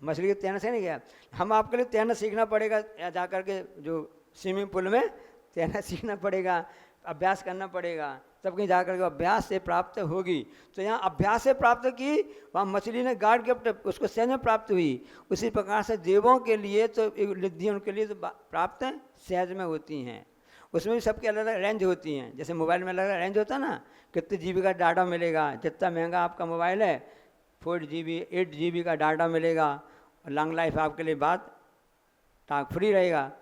Speaker 1: मछली के तैरना से नहीं गया। हम आपके लिए तैरना सीखना पड़ेगा, या जा कर के जो स्विमिंग पूल में तैरना सीखना पड़ेगा, अभ्यास करना पड़ेगा, तब कहीं जाकर के अभ्यास से प्राप्त होगी। तो यहाँ अभ्यास से प्राप्त की, वहाँ मछली ने गाड़ के उसको सहज में प्राप्त हुई। उसी प्रकार से देवों के लिए तो रिद्धि उनके लिए तो प्राप्त सहज में होती हैं। उसमें भी सबके अलग अलग रेंज होती हैं। जैसे मोबाइल में अलग अलग रेंज होता है ना, कितने GB का डाटा मिलेगा, जितना महंगा आपका मोबाइल है 4 GB 8 GB का डाटा मिलेगा और लॉन्ग लाइफ आपके लिए बात टॉक फ्री रहेगा।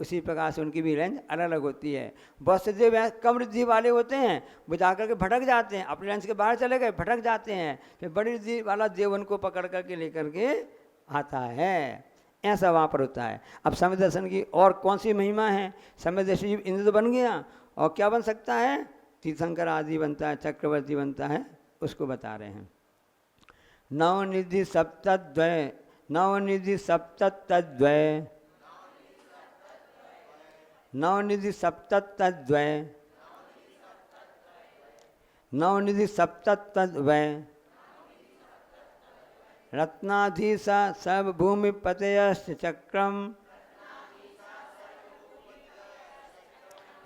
Speaker 1: उसी प्रकार से उनकी भी रेंज अलग अलग होती है। बहुत से देव कम रिद्धि वाले होते हैं, वो जाकर के भटक जाते हैं, अपने रेंज के बाहर चले गए, भटक जाते हैं, फिर बड़ी रिद्धि वाला देव उनको पकड़ करके लेकर के आता है। ऐसा वहाँ पर होता है। अब समय दर्शन की और कौन सी महिमा है? समय दर्शी इंद्र तो बन गया, और क्या बन सकता है? तीर्थंकर आदि बनता है, चक्रवर्ती बनता है, उसको बता रहे हैं। नवनिधि सप्तद्वय, नवनिधि सप्तद्वय, नवनिधि सप्तद्वय, नवनिधि सप्तद्वय, रत्नाधीश सर्वभूमिपतयश्च चक्रम,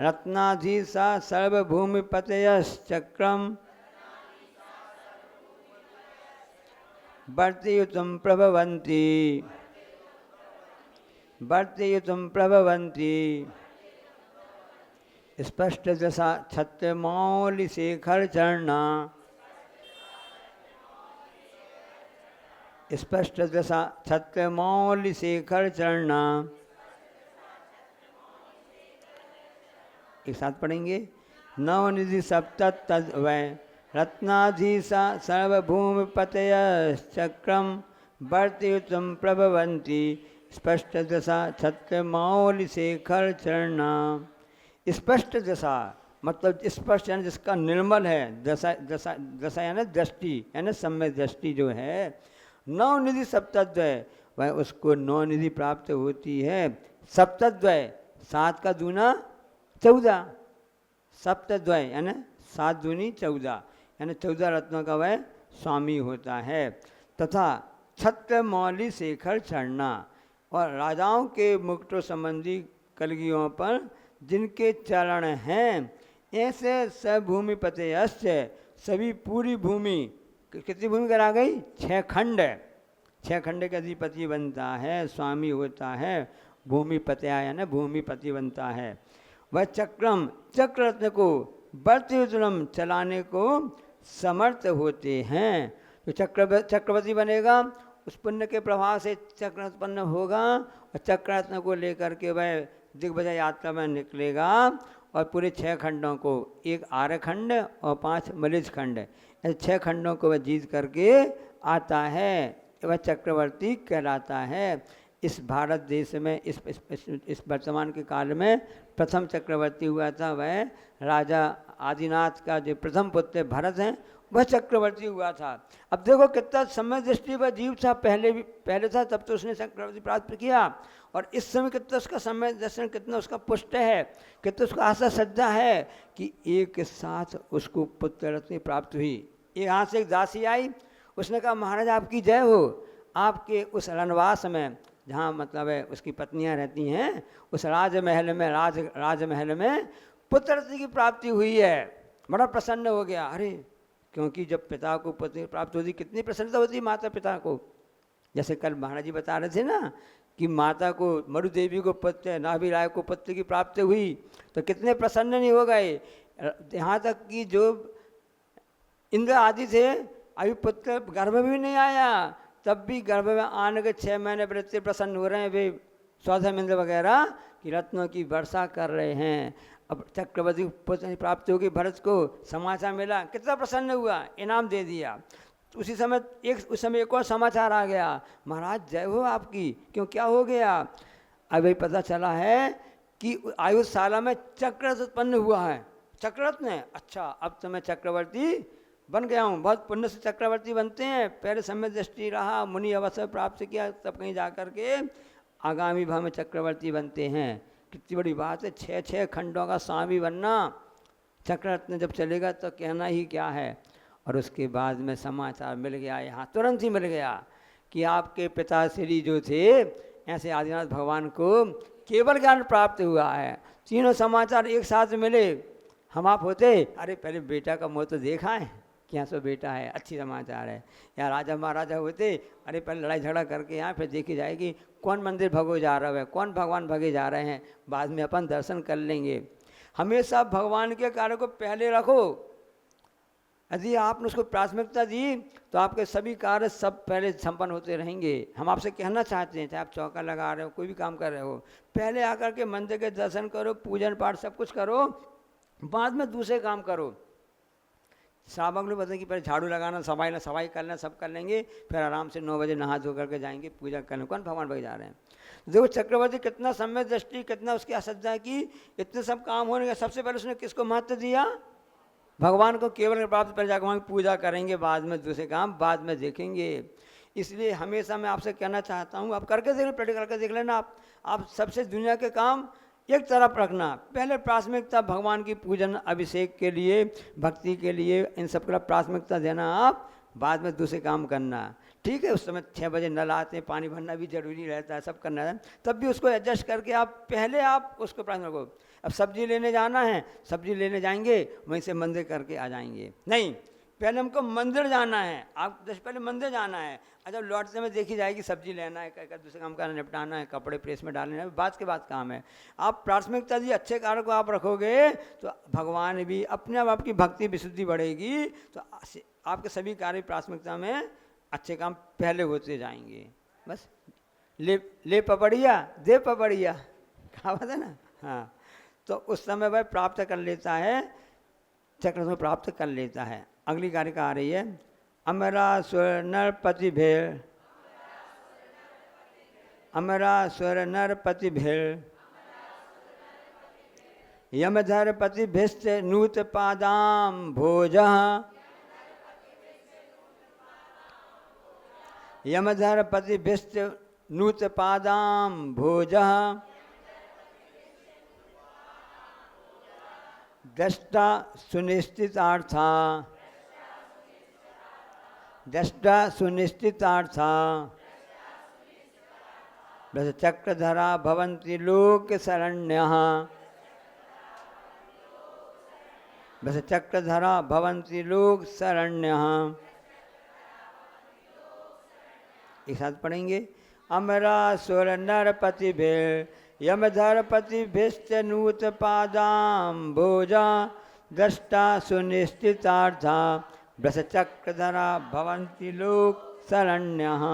Speaker 1: रत्नाधीश सर्वभूमिपतयश्च चक्रम, वर्तयितुं प्रभवन्ति, वर्तयितुं प्रभवन्ति, स्पष्ट दशा छत्रमौलि शेखर चरणा, स्पष्ट दशा छत्रमौलि शेखर चरणा। एक साथ पढ़ेंगे। नवनिधि सप्तद्वय, रत्नाधीश सर्वभूमिपतयश्चक्रम, वर्तयितुं प्रभवन्ति, स्पष्ट दशा छत्रमौलि शेखर चरणा। स्पष्ट दशा मतलब स्पष्ट यानी जिसका निर्मल है, दशा दशा दशा यानी दृष्टि, यानी सम्यक दृष्टि जो है। नवनिधि सप्तद्वय, वह उसको नवनिधि प्राप्त होती है। सप्तद्वय 7 का दूना 14, सप्तद्वय यानी 7 दूनी 14, यानी 14 रत्नों का वह स्वामी होता है। तथा छत्रमौलि शेखर चरणा, और राजाओं के मुकुटों संबंधी कलगियों पर जिनके चरण हैं, ऐसे सर्वभूमिपतयश्च, सभी पूरी भूमि, कितनी भूमि करा गई? 6 खंड, 6 खंड के अधिपति बनता है, स्वामी होता है। भूमिपतया यानी भूमिपति बनता है। वह चक्रम, चक्र रत्न को, वर्तयितुं चलाने को समर्थ होते हैं। तो चक्रवर्ती बनेगा, उस पुण्य के प्रभाव से चक्र उत्पन्न होगा, और चक्र रत्न को लेकर के वह दिग्विजय यात्रा में निकलेगा, और पूरे 6 खंडों को, एक आर्य खंड और 5 मलिज खंड, ऐसे 6 खंडों को वह जीत करके आता है। वह चक्रवर्ती कहलाता है। इस भारत देश में इस वर्तमान के काल में प्रथम चक्रवर्ती हुआ था, वह राजा आदिनाथ का जो प्रथम पुत्र भरत हैं, वह चक्रवर्ती हुआ था। अब देखो कितना समय दृष्टि वह जीव था, पहले था तब तो उसने चक्रवर्ती प्राप्त किया, और इस समय कितना उसका समय दर्शन, कितना उसका पुष्ट है, कितना उसका आशा श्रद्धा है कि एक साथ उसको पुत्र रत्न प्राप्त हुई। यहाँ से एक दासी आई, उसने कहा महाराज आपकी जय हो, आपके उस रनवास में जहाँ मतलब है उसकी पत्नियाँ रहती हैं, उस राजमहल में राजमहल में पुत्र रत्न की प्राप्ति हुई है। बड़ा प्रसन्न हो गया। अरे क्योंकि जब पिता को पुत्र प्राप्त होती कितनी प्रसन्नता होती माता पिता को। जैसे कल महाराज जी बता रहे थे ना कि माता को, मरु देवी को पुत्र, नाभि राय को पुत्र की प्राप्ति हुई तो कितने प्रसन्न नहीं हो गए। यहाँ तक कि जो इंद्र आदि थे, अभी पुत्र गर्भ में भी नहीं आया, तब भी गर्भ में आने के 6 महीने वृत्ति प्रसन्न हो रहे हैं वे स्वधर्म इंद्र वगैरह कि रत्नों की वर्षा कर रहे हैं। अब चक्रवर्ती पुत्र प्राप्त होगी, भरत को समाचार मिला, कितना प्रसन्न हुआ, इनाम दे दिया। उसी समय उस समय एक और समाचार आ गया, महाराज जय हो आपकी। क्यों, क्या हो गया? अभी पता चला है कि आयुशाला में चक्ररत्न उत्पन्न हुआ है। चक्ररत्न है, अच्छा अब तो मैं चक्रवर्ती बन गया हूँ। बहुत पुण्य से चक्रवर्ती बनते हैं। पहले समय दृष्टि रहा, मुनि अवसर प्राप्त किया, तब कहीं जा कर के आगामी भाव में चक्रवर्ती बनते हैं। कितनी बड़ी बात है, 6 खंडों का स्वामी बनना। चक्ररत्न जब चलेगा तो कहना ही क्या है। और उसके बाद में समाचार मिल गया, यहाँ तुरंत ही मिल गया कि आपके पिताश्री जो थे ऐसे आदिनाथ भगवान को केवल ज्ञान प्राप्त हुआ है। तीनों समाचार एक साथ मिले। हम आप होते, अरे पहले बेटा का मुँह तो देखा है, क्या सो बेटा है, अच्छी समाचार है। या राजा महाराजा होते, अरे पहले लड़ाई झगड़ा करके यहाँ फिर देखी जाएगी कौन मंदिर भगो जा रहा है, कौन भगवान भगे जा रहे हैं, बाद में अपन दर्शन कर लेंगे। हमेशा भगवान के कार्य को पहले रखो। यदि आपने उसको प्राथमिकता दी तो आपके सभी कार्य सब पहले संपन्न होते रहेंगे। हम आपसे कहना चाहते हैं, चाहे आप चौका लगा रहे हो, कोई भी काम कर रहे हो, पहले आकर के मंदिर के दर्शन करो, पूजन पाठ सब कुछ करो, बाद में दूसरे काम करो। श्रावक लोग बताएं कि पहले झाड़ू लगाना, सफाई करना, सब कर लेंगे, फिर आराम से 9 बजे नहा धो करके जाएंगे पूजा करने। कौन भगवान भगे जा रहे हैं? देखो चक्रवर्ती कितना समय दृष्टि, कितना उसकी असज्जा की, इतने सब काम होने के सबसे पहले उसने किसको महत्व दिया? भगवान को केवल प्राप्त पर जाकर वहाँ पूजा करेंगे, बाद में दूसरे काम बाद में देखेंगे। इसलिए हमेशा मैं आपसे कहना चाहता हूँ, आप करके देख लो, प्रैक्टिकल करके देख लेना। आप सबसे दुनिया के काम एक तरफ रखना, पहले प्राथमिकता भगवान की पूजन अभिषेक के लिए, भक्ति के लिए, इन सब का प्राथमिकता देना आप, बाद में दूसरे काम करना। ठीक है, उस समय 6 बजे नल आते हैं, पानी भरना भी जरूरी रहता है, सब करना है, तब भी उसको एडजस्ट करके आप पहले आप उसको प्राथमिकता रखो। अब सब्जी लेने जाना है, सब्जी लेने जाएंगे, वहीं से मंदिर करके आ जाएंगे, नहीं पहले हमको मंदिर जाना है, आप जैसे पहले मंदिर जाना है। अच्छा, लौटते में देखी जाएगी सब्जी लेना है, दूसरे काम का निपटाना है, कपड़े प्रेस में डालने हैं, बाद के बाद काम है। आप प्राथमिकता दी अच्छे कार्य को आप रखोगे तो भगवान भी अपने आप, आपकी भक्ति विशुद्धि बढ़ेगी, तो आपके सभी कार्य प्राथमिकता में अच्छे काम पहले होते जाएंगे। बस ले पपड़िया दे पपड़िया, कहावत है ना। हाँ, तो उस समय वह प्राप्त कर लेता है, चक्र में प्राप्त कर लेता है। अगली कारिका आ रही है, अमरा स्वर नरपति भेड़, अमरा स्वर नरपति भेड़, यमधर पति भिष्ट नूत पादाम भोज, यमधर पति भिष्ट नूत पादाम भोज, दृष्टा सुनिश्चितार्था, दृष्टा सुनिश्चितार्था, बस चक्रधरा भवन्ति लोक शरण्यः, बस चक्रधरा भवन्ति लोक शरण्यः। एक साथ पढ़ेंगे, अमरा सुर नरपति भेड़, यमधर पति भिष्ट नूत पादाम भोजा, दृष्टा सुनिश्चितार्था, ब्रस चक्रधरा भवन्ति लोक शरण्यः।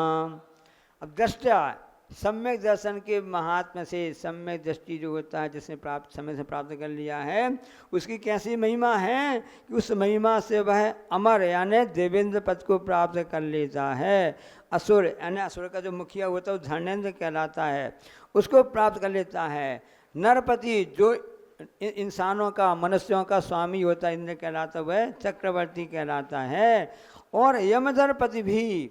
Speaker 1: अब दृष्टा सम्यक दर्शन के महात्मा से, सम्यक दृष्टि जो होता है जिसने प्राप्त समय से प्राप्त कर लिया है, उसकी कैसी महिमा है कि उस महिमा से वह अमर यानी देवेंद्र पद को प्राप्त कर लेता है। असुर यानी असुर का जो मुखिया होता है वो धर्मेंद्र कहलाता है, उसको प्राप्त कर लेता है। नरपति जो इंसानों का, मनुष्यों का स्वामी होता है, इंद्र कहलाता, वह चक्रवर्ती कहलाता है। और यमधर पति भी,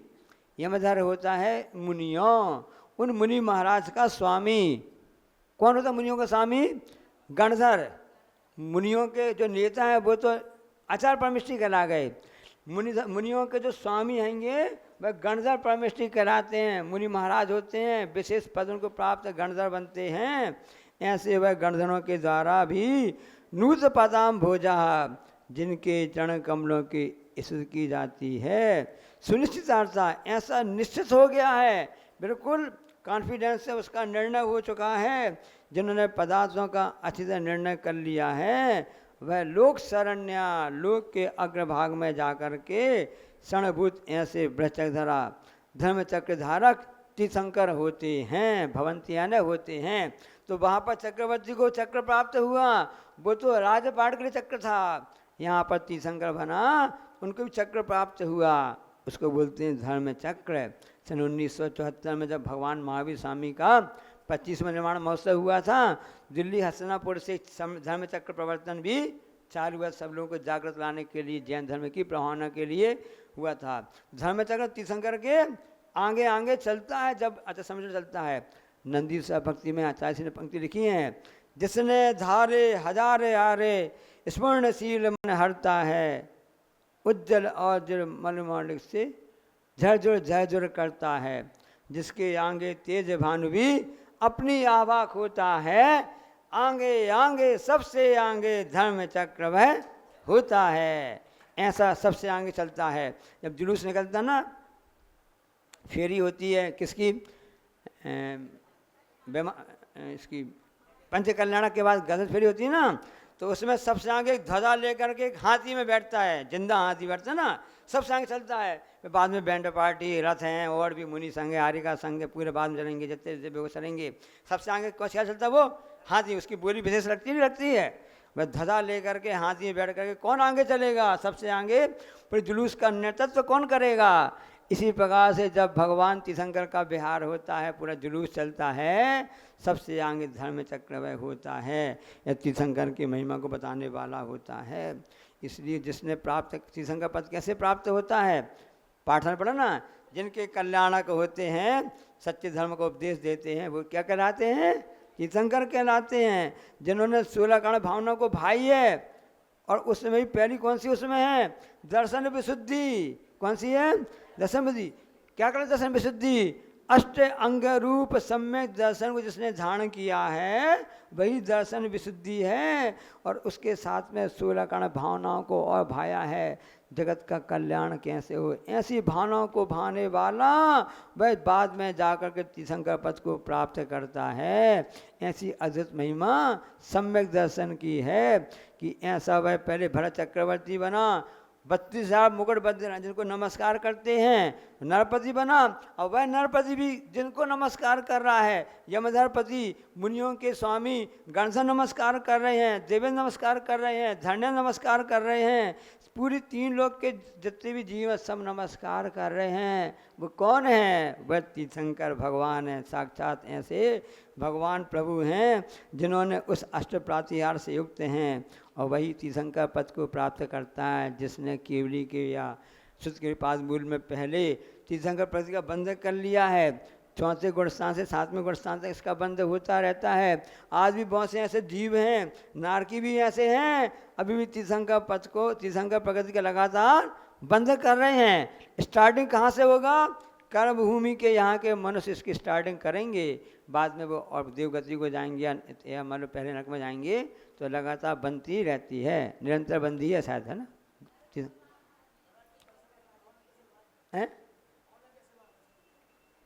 Speaker 1: यमधर होता है मुनियों, उन मुनि महाराज का स्वामी। कौन होता है मुनियों का स्वामी? गणधर। मुनियों के जो नेता हैं वो तो आचार्य परमेष्ठी कहला गए, मुनियों के जो स्वामी हैंगे वह गणधर परमेष्ठी कहलाते हैं। मुनि महाराज होते हैं, विशेष पद उनको प्राप्त गणधर बनते हैं। ऐसे वह गणधरों के द्वारा भी नूत पदाम भोजा, जिनके चरण कमलों की स्तुति की जाती है। सुनिश्चितार्था, ऐसा निश्चित हो गया है, बिल्कुल कॉन्फिडेंस से उसका निर्णय हो चुका है। जिन्होंने पदार्थों का अच्छी तरह निर्णय कर लिया है, वह लोक शरण्या, लोक के अग्रभाग में जाकर के क्षणभूत ऐसे ब्रह्मचक्रधरा, धर्म चक्रधारक तीर्थंकर होते हैं, भवंतियाने होते हैं। तो वहाँ पर चक्रवर्ती को चक्र प्राप्त हुआ, वो तो राजपाट के लिए चक्र था, यहाँ पर तीर्थंकर बना, उनको भी चक्र प्राप्त हुआ, उसको बोलते हैं धर्म चक्र। सन 1974 में जब भगवान महावीर स्वामी का 25वां निर्माण महोत्सव हुआ था, दिल्ली हसनापुर से धर्म चक्र प्रवर्तन भी चालू हुआ, सब लोगों को जागृत लाने के लिए, जैन धर्म की प्रभावना के लिए हुआ था। धर्म चक्र तीर्थंकर के आगे आगे चलता है, जब अच्छा समझ चलता है। नंदी सा भक्ति में आचार्य ने पंक्ति लिखी है, जिसने धारे हजारे आरे स्मरणशील मन हरता है, उज्जवल और जल मनमालिक से झरझुर करता है, जिसके आगे तेज भानु भी अपनी आभा खोता है। आगे आगे सबसे आगे धर्म चक्र वह होता है। ऐसा सबसे आगे चलता है। जब जुलूस निकलता ना, फेरी होती है किसकी, इसकी पंच कल्याण के बाद गजल फेरी होती है ना, तो उसमें सबसे आगे ध्वजा लेकर के एक हाथी में बैठता है, जिंदा हाथी बैठता है ना, सबसे आगे चलता है। फिर बाद में बैंड पार्टी, रथ हैं, और भी मुनि संघ है, आरिका संघ है, पूरे बाद में चलेंगे, जितने जितने वो चलेंगे। सबसे आगे कौन क्या चलता है वो हाथी। उसकी बोली विशेष लगती नहीं लगती है। वह ध्वजा लेकर के हाथी में बैठ करके कौन आगे चलेगा, सबसे आगे। फिर जुलूस का नेतृत्व कौन करेगा। इसी प्रकार से जब भगवान तीर्थंकर का विहार होता है, पूरा जुलूस चलता है, सबसे आगे धर्म चक्र वह होता है। यह तीर्थंकर की महिमा को बताने वाला होता है। इसलिए जिसने प्राप्त, तीर्थंकर पद कैसे प्राप्त होता है, पाठन पढ़ा ना, जिनके कल्याणक होते हैं, सच्चे धर्म को उपदेश देते हैं, वो क्या कहलाते हैं, तीर्थंकर कहलाते हैं। जिन्होंने 16 कण भावना को भाई है, और उसमें ही पहली कौन सी उसमें है, दर्शन विशुद्धि। कौन सी है, दर्शन विशुद्धि। क्या करें दर्शन विशुद्धि, अष्ट अंग रूप सम्यक दर्शन को जिसने धारण किया है, वही दर्शन विशुद्धि है। और उसके साथ में 16 कण भावनाओं को और भाया है। जगत का कल्याण कैसे हो, ऐसी भावनाओं को भाने वाला वह बाद में जाकर के तीर्थंकर पद को प्राप्त करता है। ऐसी अद्भुत महिमा सम्यक दर्शन की है कि ऐसा वह पहले भरत चक्रवर्ती बना, 32,000 मुकुट बद्ध जिनको नमस्कार करते हैं, नरपति बना। और वह नरपति भी जिनको नमस्कार कर रहा है, यमधरपति, मुनियों के स्वामी गणसन नमस्कार कर रहे हैं, देवेंद्र नमस्कार कर रहे हैं, धन्य नमस्कार कर रहे हैं, पूरी 3 लोक के जितने भी जीव सब नमस्कार कर रहे हैं। वो कौन है, वह तीर्थंकर भगवान है। साक्षात ऐसे भगवान प्रभु हैं जिन्होंने उस अष्ट प्रातिहार से युक्त हैं। और वही तीर्थंकर पद को प्राप्त करता है जिसने केवली के या शुद्ध के पास मूल में पहले तीर्थंकर पद का बंध कर लिया है। 4वें गुणस्थान से 7वें गुणस्थान तक इसका बंध होता रहता है। आज भी बहुत से ऐसे जीव हैं, नारकी भी ऐसे हैं, अभी भी तीर्थंकर पद को, तीर्थंकर प्रगति का लगातार बंध कर रहे हैं। स्टार्टिंग कहाँ से होगा, कर्म भूमि के यहाँ के मनुष्य इसकी स्टार्टिंग करेंगे, बाद में वो और देवगति को जाएंगे या मतलब पहले नरक में जाएंगे, तो लगातार बनती रहती है, निरंतर बंदी है शायद, है ना, है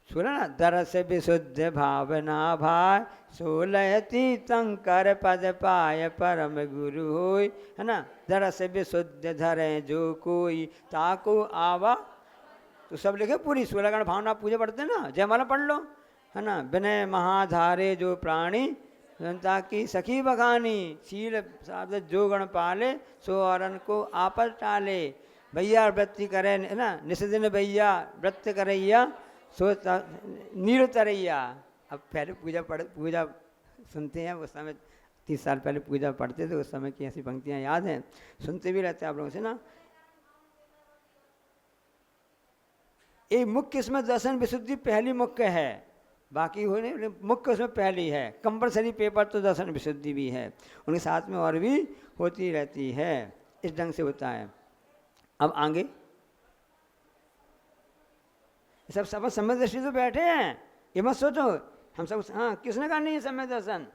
Speaker 1: सुना ना, दरस विशुद्ध भावना भाई, 16 तीर्थंकर पद पाय परम गुरु होय, है ना। दरस विशुद्ध धरे जो कोई ताको आवा, तो सब लिखे पूरी 16 गण भावना पूजा पढ़ते हैं ना, जयमाला पढ़ लो, है ना। विनय महाधारे जो प्राणी जनता की सखी बखानी, शील साध जो गण पाले, सो औरन को आपस टाले। भैया वृत्ति करे, है ना, निस्दिन भैया व्रत करैया, सो नीर तरैया। अब पहले पूजा सुनते हैं, उस समय 30 साल पहले पूजा पढ़ते थे, उस समय की ऐसी पंक्तियाँ याद हैं, सुनते भी रहते हैं आप लोगों से ना। एक मुख्य इसमें दर्शन विशुद्धि पहली मुख्य है, बाकी होने मुख्य उसमें पहली है। कंपलसरी पेपर तो दर्शन विशुद्धि भी है, उनके साथ में और भी होती रहती है। इस ढंग से होता है। अब आगे सब समय दृष्टि तो बैठे हैं, ये मत सोचो हम सब, हाँ किसने कहा नहीं है समय दर्शन,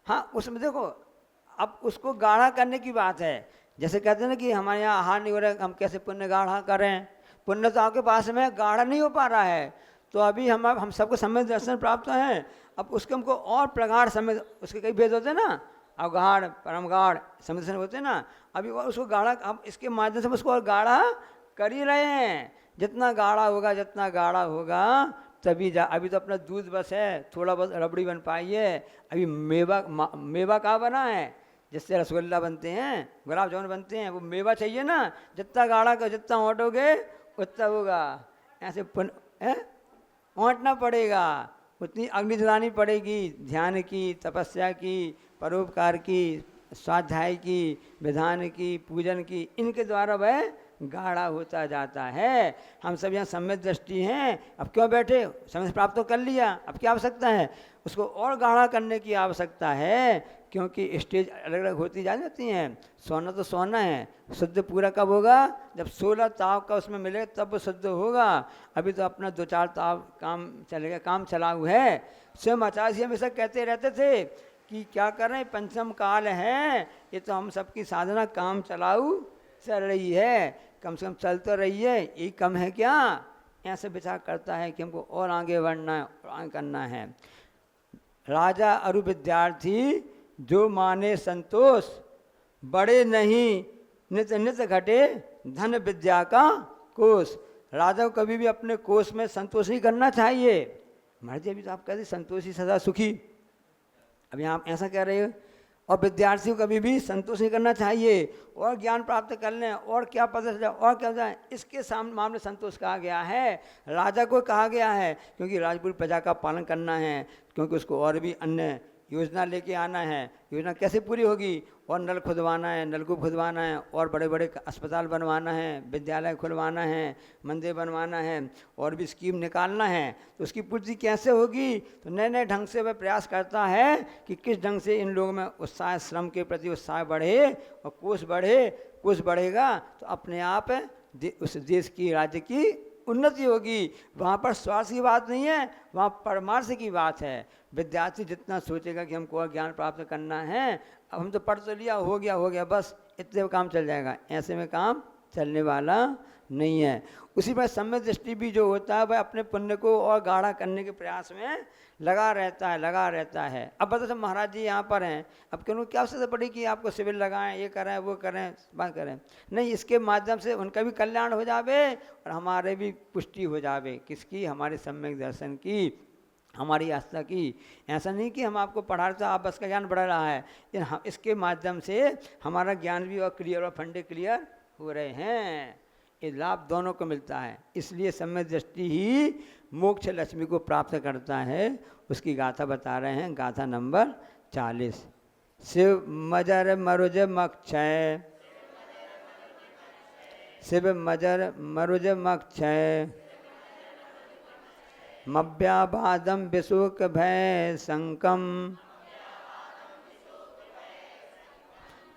Speaker 1: हाँ उसमें देखो अब उसको गाढ़ा करने की बात है। जैसे कहते हैं ना कि हमारे यहाँ आहार नहीं हो रहा है, हम कैसे पुण्य गाढ़ा करें, पुण्य तो आपके पास में गाढ़ा नहीं हो पा रहा है, तो अभी हम सबको समय दर्शन प्राप्त है। अब उसके हमको और प्रगाढ़ समय, उसके कई भेद होते हैं ना, अवगाढ़ परम गाढ़ समय दर्शन होते हैं ना, अभी उसको गाढ़ा, अब इसके माध्यम से हम उसको और गाढ़ा कर ही रहे हैं। जितना गाढ़ा होगा तभी अभी तो अपना दूध बस है, थोड़ा बहुत रबड़ी बन पाई है, अभी मेवा कहाँ बना है, जिससे रसगुल्ला बनते हैं, गुलाब जामुन बनते हैं, वो मेवा चाहिए ना, जितना गाढ़ा का जितना ओंटोगे उतना होगा। ऐसे ओंटना पड़ेगा, उतनी अग्नि जलानी पड़ेगी, ध्यान की, तपस्या की, परोपकार की, स्वाध्याय की, विधान की, पूजन की, इनके द्वारा वह गाढ़ा होता जाता है। हम सब यहाँ सम्यक दृष्टि हैं, अब क्यों बैठे, समय प्राप्त तो कर लिया, अब क्या आवश्यकता है, उसको और गाढ़ा करने की आवश्यकता है क्योंकि स्टेज अलग अलग होती जा जाती हैं। सोना तो सोना है, शुद्ध पूरा कब होगा? जब 16 ताव का उसमें मिलेगा तब वो शुद्ध होगा। अभी तो अपना 2-4 ताव काम चलेगा, काम चलाऊ है। स्वयं आचार्य जी हमेशा कहते रहते थे कि क्या करें, पंचम काल है, ये तो हम सबकी साधना काम चलाऊ चल रही है, कम से कम चल तो रही है, ये कम है क्या? ऐसे विचार करता है कि हमको और आगे बढ़ना है और आगे करना है। राजा अरु विद्यार्थी जो माने संतोष, बड़े नहीं नित नित घटे धन विद्या का कोष। राजा को कभी भी अपने कोष में संतोष नहीं करना चाहिए। महाराज जी अभी तो आप कहते संतोषी सदा सुखी, अभी आप ऐसा कह रहे हो। और विद्यार्थी को कभी भी संतोष नहीं करना चाहिए, और ज्ञान प्राप्त कर लें और क्या पता चले और क्या जाए, इसके सामने मामले संतोष कहा गया है। राजा को कहा गया है क्योंकि राजपूत प्रजा का पालन करना है, क्योंकि उसको और भी अन्य योजना लेके आना है। योजना कैसे पूरी होगी? और नल खुदवाना है, नलकूप खुदवाना है, और बड़े बड़े अस्पताल बनवाना है, विद्यालय खुलवाना है, मंदिर बनवाना है, और भी स्कीम निकालना है। तो उसकी पूर्ति कैसे होगी? तो नए नए ढंग से वह प्रयास करता है कि किस ढंग से इन लोगों में उत्साह, श्रम के प्रति उत्साह बढ़े और कोष बढ़े। कोष बढ़ेगा तो अपने आप उस देश की, राज्य की उन्नति होगी। वहाँ पर स्वार्थ की बात नहीं है, वहाँ परमार्थ की बात है। विद्यार्थी जितना सोचेगा कि हमको और ज्ञान प्राप्त करना है, अब हम तो पढ़ तो लिया, हो गया बस, इतने में काम चल जाएगा, ऐसे में काम चलने वाला नहीं है। उसी पर सम्यक दृष्टि भी जो होता है वह अपने पुण्य को और गाढ़ा करने के प्रयास में लगा रहता है। अब बता महाराज जी यहाँ पर हैं, अब क्यों क्या आवश्यकता पड़ी कि आपको शिविर लगाएं, ये करें वो करें बात करें? नहीं, इसके माध्यम से उनका भी कल्याण हो जावे और हमारे भी पुष्टि हो जावे। किसकी? हमारे सम्यक दर्शन की, हमारी आस्था की। ऐसा नहीं कि हम आपको पढ़ा रहे तो आप बस का ज्ञान बढ़ रहा है, इसके माध्यम से हमारा ज्ञान भी और क्लियर और फंडे क्लियर हो रहे हैं। ये लाभ दोनों को मिलता है, इसलिए सम्यक दृष्टि ही मोक्ष लक्ष्मी को प्राप्त करता है। उसकी गाथा बता रहे हैं, गाथा नंबर 40। शिव मजर मरुज मक्षय, शिव मजर मरुज मक्षय, मव्याबादम विशोक भय संकम,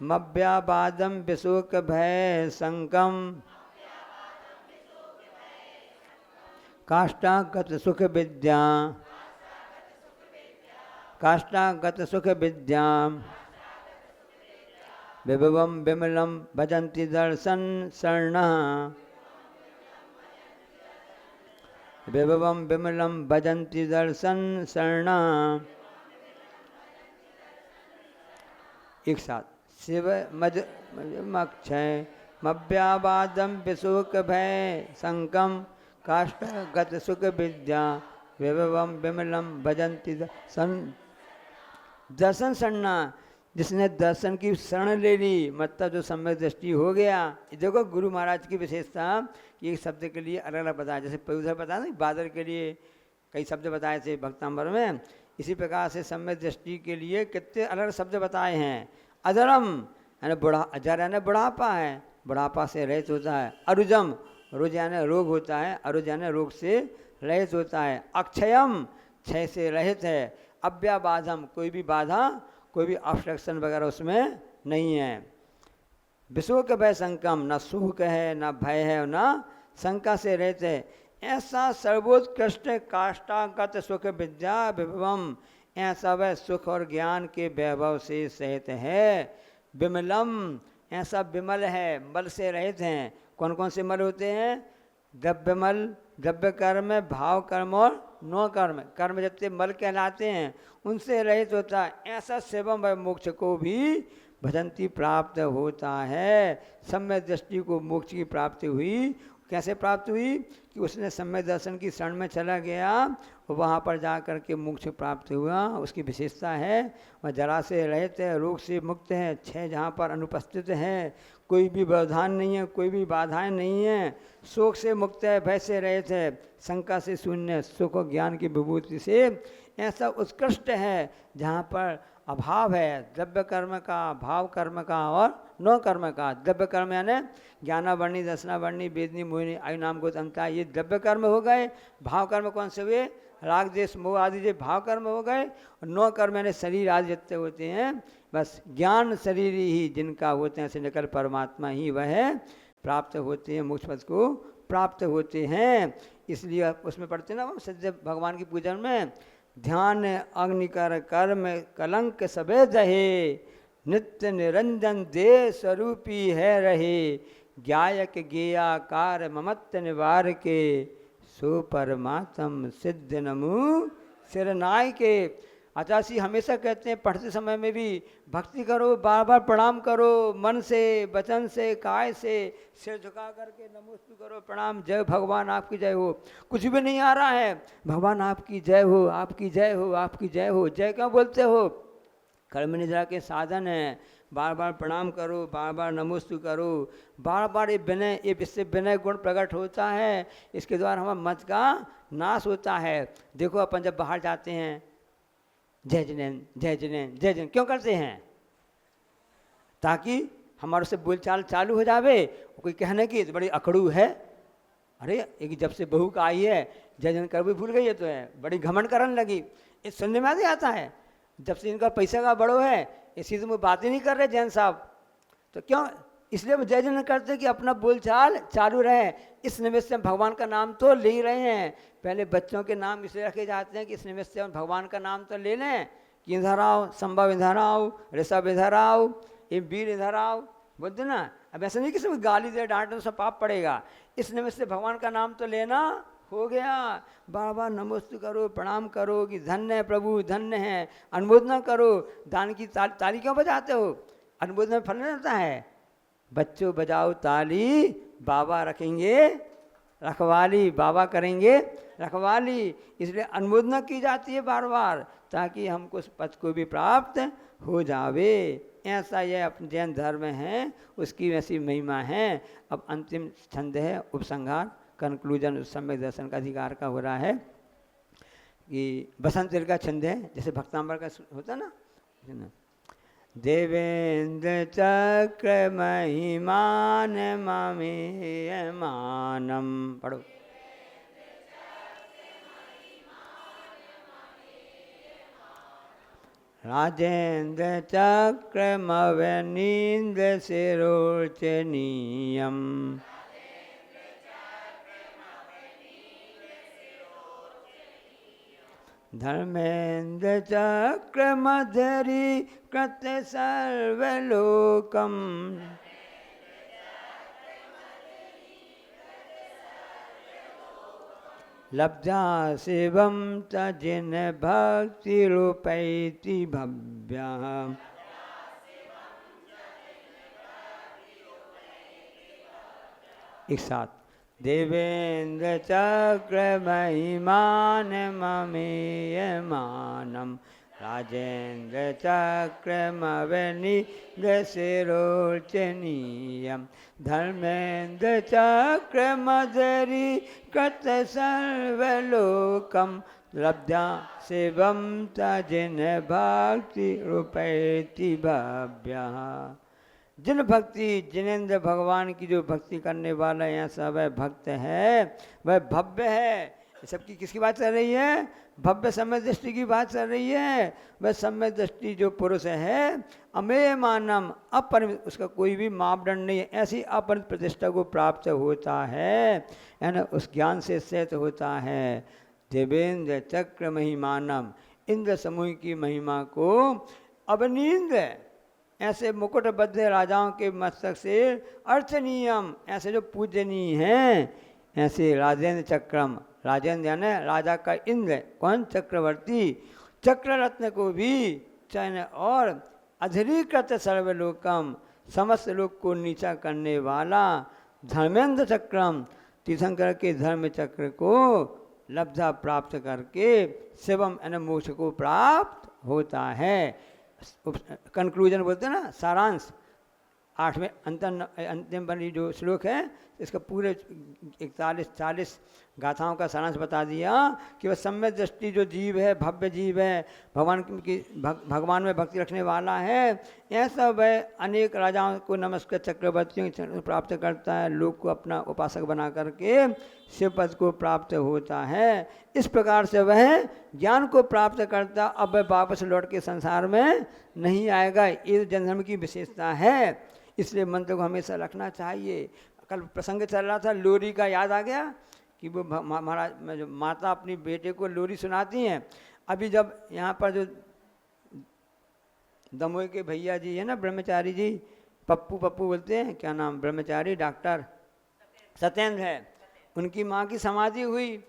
Speaker 1: मव्याबादम विशोक भय संकम, काष्ठागत सुख विद्या, काष्ठागत सुख विद्या, विभवम विमलम भजन्ति दर्शन शरणः, विभवम विमलम भजन्ति दर्शन शरणः। एक साथ। शिव मज मक्षय, मव्याबादम विशोक भय संकम, काष्ठगत सुख विद्या, विभवम विमलम भजन्ति दर्शन शरणा। जिसने दर्शन की शरण ले ली, मतलब जो सम्यक दृष्टि हो गया। देखो गुरु महाराज की विशेषता कि एक शब्द के लिए अलग अलग बताया, जैसे पौधर बताया ना, बादल के लिए कई शब्द बताए थे भक्तांबर में, इसी प्रकार से सम्यक दृष्टि के लिए कितने अलग शब्द बताए हैं। अजरम यानी बुढ़ा, अजर यानी बुढ़ापा है, बुढ़ापा से रहित होता है। अरुजम, रुज यानी रोग होता है, अरुज यानी रोग से रहित होता है। अक्षयम, क्षय से रहित है। अव्याबाधम, कोई भी बाधा, कोई भी ऑब्स्ट्रक्शन वगैरह उसमें नहीं है। विशोक भय संकम, न सुख है न भय है न शंका से रहित है। ऐसा सर्वोत्कृष्ट काष्ठागत सुख विद्या विभवम, ऐसा वह सुख और ज्ञान के वैभव से सहित है। विमलम, ऐसा विमल है, मल से रहित हैं। कौन कौन से मल होते हैं? द्रव्य मल, द्रव्य कर्म, भाव कर्म और नो कर्म, कर्म जितने मल कहलाते हैं उनसे रहित होता है। ऐसा शिवम व मोक्ष को भी भजंती प्राप्त होता है। सम्यक दृष्टि को मोक्ष की प्राप्ति हुई। कैसे प्राप्त हुई? कि उसने सम्यक दर्शन की शरण में चला गया और वहाँ पर जा कर के मोक्ष प्राप्त हुआ। उसकी विशेषता है वह जरा से रहित है, रोग से मुक्त है, क्षय जहाँ पर अनुपस्थित है, कोई भी व्यवधान नहीं है, कोई भी बाधाएं नहीं है, शोक से मुक्त है, भय से रहित है, शंका से शून्य, सुख और ज्ञान की विभूति से ऐसा उत्कृष्ट है जहाँ पर अभाव है द्रव्य कर्म का, भाव कर्म का और नौ कर्म का। द्रव्य कर्म यानी ज्ञानावर्णी, दर्शनावर्णी, वेदनी, मोहिनी, आयु नाम गोत्रमता, ये द्रव्य कर्म हो गए। भाव कर्म कौन से हुए? राग देश मोह आदि जो भाव कर्म हो गए, और 9 कर्म यानी शरीर आदि जितने होते हैं, बस ज्ञान शरीर ही जिनका होते हैं, से निकल परमात्मा ही वह प्राप्त होते हैं, मोक्ष पद को प्राप्त होते हैं। इसलिए उसमें पढ़ते हैं ना सत्य भगवान की पूजन में, ध्यान अग्निकर कर्म कलंक सबे जहे, नित्य निरंजन दे स्वरूपी है रहे, ज्ञायक गेयाकार ममत्व निवार के, सो परमात्म सिद्ध नमु सिरनाय के। आचार्य हमेशा कहते हैं पढ़ते समय में भी भक्ति करो, बार बार प्रणाम करो, मन से, वचन से, काय से, सिर झुका करके नमोस्तु करो, प्रणाम, जय भगवान आपकी जय हो। कुछ भी नहीं आ रहा है, भगवान आपकी जय हो, आपकी जय हो, आपकी जय हो। जय क्यों बोलते हो? कर्म निद्रा के साधन है। बार बार प्रणाम करो, बार बार नमोस्तु करो, बार बार ये विनय, ये इससे विनय गुण प्रकट होता है, इसके द्वारा हमारा मत का नाश होता है। देखो अपन जब बाहर जाते हैं, जय जिनेन्द्र, जय जिनेन्द्र, जय जिनेन्द्र क्यों करते हैं? ताकि हमारे से बोलचाल चालू हो जावे। कोई कहने की तो बड़ी अकड़ू है, अरे एक जब से बहू का आई है जय जिनेन्द्र कर भी भूल गई है, तो है बड़ी घमंड करने लगी। ये सुनने में आते आता है, जब से इनका पैसा का बड़ो है इसी से वो बात ही नहीं कर रहे जैन साहब। तो क्यों? इसलिए वो जय जिनेन्द्र करते कि अपना बोलचाल चालू रहे। इस निमित्त से हम भगवान का नाम तो ले ही रहे हैं। पहले बच्चों के नाम इसलिए रखे जाते हैं कि इस निमित्त से हम भगवान का नाम तो ले लें कि इधर आओ, संभव इधर आओ, ऋषभ इधर आओ, ये वीर इधर आओ, बोलते ना। अब ऐसा नहीं किसी को गाली दे डांटे तो सब पाप पड़ेगा। इस निमित्त से भगवान का नाम तो लेना हो गया। बार बार नमोस्तु करो, प्रणाम करो कि धन्य है प्रभु, धन्य है। अनुमोदना करो। दान की ताली क्यों बजाते हो? अनुमोदना में फल नहीं रहता है। बच्चों बजाओ ताली, बाबा रखेंगे रखवाली, बाबा करेंगे रखवाली। इसलिए अनुमोदना की जाती है बार बार, ताकि हमको उस पद को भी प्राप्त हो जावे। ऐसा यह अपने जैन धर्म है, उसकी वैसी महिमा है। अब अंतिम छंद है उपसंहार, कंक्लूजन, उस सम्यक दर्शन का अधिकार का हो रहा है कि बसंत ऋतु का छंद है, जैसे भक्तांबर का होता ना। देवेंद्र चक्र महिमान ममेयमानम, पढ़ो। राजेंद्र चक्र मवनीन्द्र शिरोचनीयम, धर्मेन्द्र चक्र मधुरी कृत सर्वलोकम, लब्धा शिवम तजिन भक्ति रूपैति भव्या, एक साथ। देवेंद्र चक्र महिमान ममेयमानम, राजेंद्र चक्र मवनीन्द्र शिरोचनीयम, धर्मेन्द्र चक्र मधुरी कृत सर्वलोकम, लब्धा शिवम तजिन भक्ति रूपैति भव्या। जिन भक्ति जिनेन्द्र भगवान की जो भक्ति करने वाला ऐसा वह भक्त है, वह भव्य है। सबकी किसकी बात चल रही है? भव्य सम्य दृष्टि की बात चल रही है। वह सम्य दृष्टि जो पुरुष है, अमेय मानम, अपरिमित, उसका कोई भी मापदंड नहीं है, ऐसी अपरिमित प्रतिष्ठा को प्राप्त होता है, यानी उस ज्ञान से सहित होता है। देवेंद्र चक्र महिमानम, इंद्र समूह की महिमा को अवनीन्द्र, ऐसे मुकुटबद्ध राजाओं के मस्तक से अर्थनीयम, ऐसे जो पूजनीय हैं, ऐसे राजेंद्र चक्रम, राजेंद्र यानी राजा का इंद्र, कौन? चक्रवर्ती, चक्र रत्न को भी चयन और अधरीकृत सर्वलोकम, समस्त लोक को नीचा करने वाला, धर्मेंद्र चक्रम, तीर्थंकर के धर्म चक्र को लब्धा प्राप्त करके शिवम यानी मोक्ष को प्राप्त होता है। कंक्लूजन बोलते हैं ना, सारांश। 8वें अंतिम वाली जो श्लोक है, इसका पूरे 41-40 गाथाओं का सारांश बता दिया कि वह सम्य दृष्टि जो जीव है, भव्य जीव है, भगवान में भक्ति रखने वाला है, ऐसा वह अनेक राजाओं को नमस्कार, चक्रवर्तियों को प्राप्त करता है, लोग को अपना उपासक बना करके शिव पद को प्राप्त होता है। इस प्रकार से वह ज्ञान को प्राप्त करता, अब वह वापस लौट के संसार में नहीं आएगा। ये जन्म की विशेषता है, इसलिए मंत्र को हमेशा रखना चाहिए। कल प्रसंग चल रहा था, लोरी का याद आ गया कि वो महाराज जो माता अपनी बेटे को लोरी सुनाती हैं। अभी जब यहाँ पर जो दमोह के भैया जी है ना, ब्रह्मचारी जी, पप्पू बोलते हैं, क्या नाम, ब्रह्मचारी डॉक्टर सत्येंद्र है, उनकी माँ की समाधि हुई।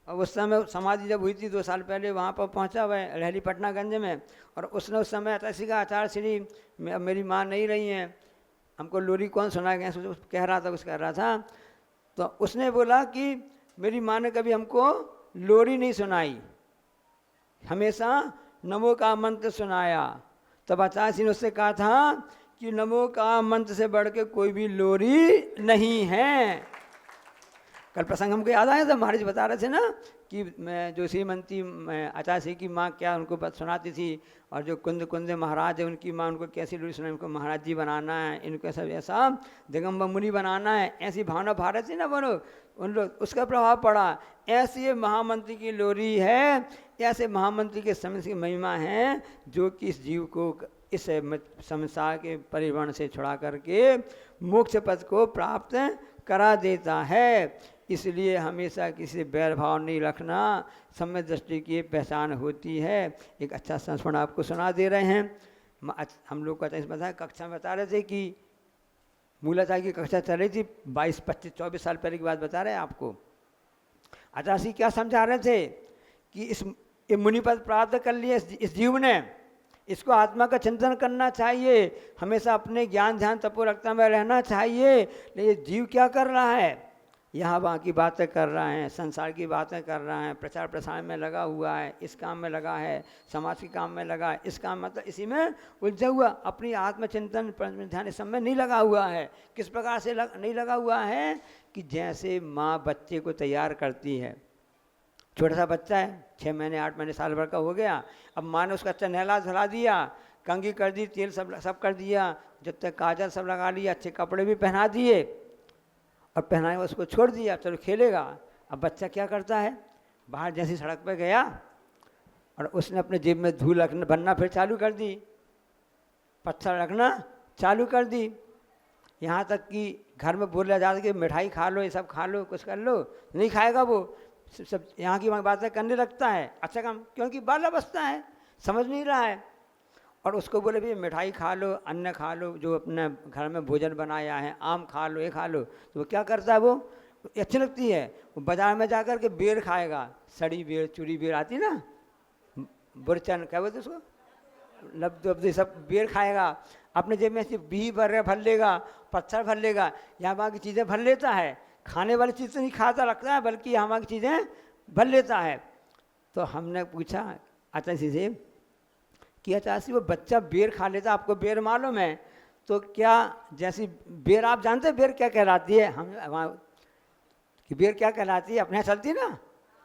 Speaker 1: और उस समय समाधि जब हुई थी 2 साल पहले, वहाँ पर पहुँचा हुआ है रहली पटनागंज में। और उसने उस समय ऐसी कहा, आचार्य श्री अब मेरी माँ नहीं रही हैं, हमको लोरी कौन सुनाएगा, कह रहा था, कुछ कह रहा था। तो उसने बोला कि मेरी माँ ने कभी हमको लोरी नहीं सुनाई, हमेशा नमो का मंत्र सुनाया। तब आचार्य श्री ने उससे कहा था कि नमो का मंत्र से बढ़ के कोई भी लोरी नहीं है। कल प्रसंग हमको याद आया था, महाराज बता रहे थे ना कि मैं जो श्रीमंती आचार्य श्री की माँ क्या उनको बात सुनाती थी, और जो कुंद महाराज है उनकी माँ उनको कैसी लोरी सुनाई, उनको महाराज जी बनाना है, इनको सब ऐसा दिगंबर मुनि बनाना है, ऐसी भावना भारत थी ना बनो उन लोग, उसका प्रभाव पड़ा। ऐसी ये महामंत्री की लोरी है, ऐसे महामंत्री के समय की महिमा है जो कि इस जीव को इस संसार के परिवर्ण से छुड़ा करके मोक्ष पद को प्राप्त करा देता है। इसलिए हमेशा किसी बैर भाव नहीं रखना, समय दृष्टि की पहचान होती है। एक अच्छा संस्मरण आपको सुना दे रहे हैं। हम लोग का बताया, कक्षा में बता रहे थे कि मूलाचार्य की कक्षा चल रही थी, 22, 25, 24 साल पहले की बात बता रहे हैं आपको। आचार्य जी क्या समझा रहे थे कि इस मुनि पद प्राप्त कर लिए इस जीव ने, इसको आत्मा का चिंतन करना चाहिए, हमेशा अपने ज्ञान ध्यान तपोरक्ता में रहना चाहिए। लेकिन जीव क्या कर रहा है, यहाँ वहाँ की बातें कर रहा है, संसार की बातें कर रहा है, प्रचार प्रसार में लगा हुआ है, इस काम में लगा है, समाज के काम में लगा है, इस काम मतलब इसी में उलझा हुआ, अपनी आत्मचिंतन ध्यान इस सब में नहीं लगा हुआ है। किस प्रकार से नहीं लगा हुआ है कि जैसे माँ बच्चे को तैयार करती है, छोटा सा बच्चा है, 6 महीने 8 महीने साल भर का हो गया, अब माँ ने उसका अच्छा नहला धुला दिया, कंघी कर दी, तेल सब कर दिया, जब तक काजल सब लगा लिया, अच्छे कपड़े भी पहना दिए और पहनाए उसको छोड़ दिया, चलो खेलेगा। अब बच्चा क्या करता है, बाहर जैसी सड़क पर गया और उसने अपने जेब में धूल बनना फिर चालू कर दी, पत्थर रखना चालू कर दी, यहाँ तक कि घर में बोला जाता कि मिठाई खा लो, ये सब खा लो, कुछ कर लो, नहीं खाएगा वो, सब यहाँ की बातें करने लगता है। अच्छा काम, क्योंकि बाल अवस्था है, समझ नहीं रहा है। और उसको बोले भाई मिठाई खा लो, अन्न खा लो, जो अपने घर में भोजन बनाया है, आम खा लो, ये खा लो, तो वो क्या करता है, वो अच्छी लगती है, वो बाजार में जा कर के बेर खाएगा, सड़ी बेर, चूड़ी बेर आती ना, बुरचन क्या बोलते उसको, लब्ध सब बेर खाएगा, अपने जेब में सिर्फ बी भर लेगा, पत्थर भर लेगा, यहाँ वहाँ की चीज़ें भर लेता है, खाने वाली चीज़ तो नहीं खाता रखता है, बल्कि यहाँ वहाँ की चीज़ें भर लेता है। तो हमने पूछा आचार्य से कि आचार्य वो बच्चा बेर खा लेता, आपको बेर मालूम है, तो क्या जैसी बेर आप जानते हैं बेर क्या कहलाती है, हम वहाँ कि बेर क्या कहलाती है, अपने यहाँ चलती ना।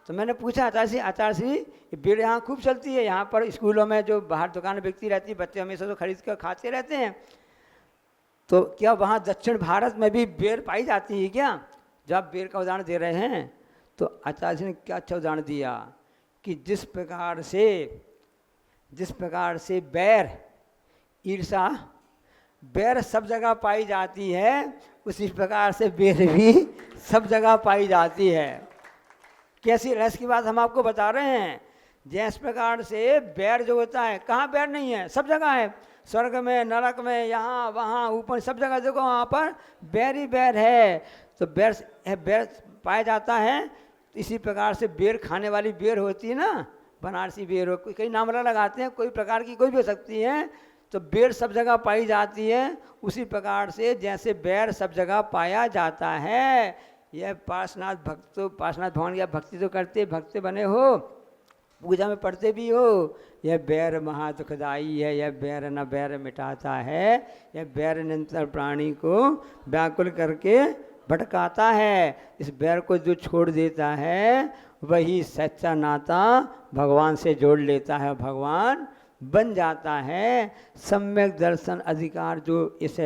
Speaker 1: तो मैंने पूछा आचार्य श्री बेर यहाँ खूब चलती है, यहाँ पर स्कूलों में जो बाहर दुकान बिकती रहती है, बच्चे हमेशा तो खरीद कर खाते रहते हैं, तो क्या वहाँ दक्षिण भारत में भी बेर पाई जाती है क्या, जब आप बेर का उदाहरण दे रहे हैं। तो आचार्य जी ने क्या अच्छा उदाहरण दिया कि जिस प्रकार से बैर, ईर्षा, बैर सब जगह पाई जाती है, उसी प्रकार से बेर भी सब जगह पाई जाती है। कैसी रहस्य की बात हम आपको बता रहे हैं। जिस प्रकार से बैर जो होता है, कहाँ बैर नहीं है, सब जगह है, स्वर्ग में, नरक में, यहाँ वहाँ ऊपर सब जगह देखो, वहाँ पर बैर ही बैर है। तो बैर पाया जाता है। इसी प्रकार से बेर खाने वाली बेर होती है ना, बनारसी बेर हो, कई नाम लगाते हैं, कोई प्रकार की कोई भी हो सकती है, तो बेर सब जगह पाई जाती है। उसी प्रकार से जैसे बैर सब जगह पाया जाता है, यह पार्श्वनाथ भगवान या भक्ति तो करते, भक्त बने हो, पूजा में पढ़ते भी हो, यह बैर महा दुखदाई है, यह बैर न बैर मिटाता है, यह बैर निरंतर प्राणी को व्याकुल करके भटकाता है। इस बैर को जो छोड़ देता है वही सच्चा नाता भगवान से जोड़ लेता है, भगवान बन जाता है। सम्यक दर्शन अधिकार जो इस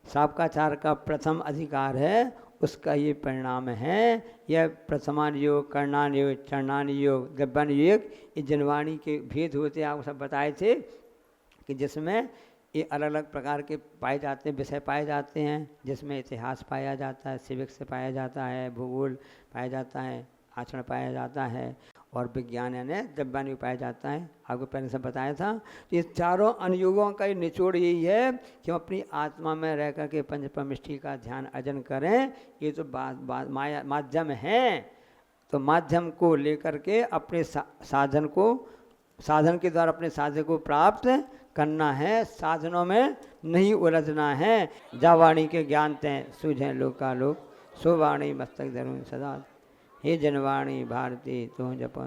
Speaker 1: साबकाचार का प्रथम अधिकार है, उसका ये परिणाम है। यह प्रथमान योग, कर्णान योग, चरणान योग, गब्बन योग, ये जनवाणी के भेद होते हैं, आपको सब बताए थे कि जिसमें ये अलग अलग प्रकार के पाए जाते हैं, विषय पाए जाते हैं, जिसमें इतिहास पाया जाता है, सिविक्स पाया जाता है, भूगोल पाया जाता है, आचरण पाया जाता है, और विज्ञान यानी द्रव्यान पाया जाता है। आपको पहले से बताया था। तो ये चारों अनुयोगों का निचोड़ यही है कि हम अपनी आत्मा में रह कर के पंच परमिष्टि का ध्यान अर्जन करें। ये तो माया माध्यम है, तो माध्यम को लेकर के अपने साधन के द्वारा अपने साधन को प्राप्त करना है, साधनों में नहीं उलझना है। जा वाणी के ज्ञान तय सूझे लोकालोक, सो वाणी मस्तक धरूं सदा। हे जनवाणी भारती तू जपन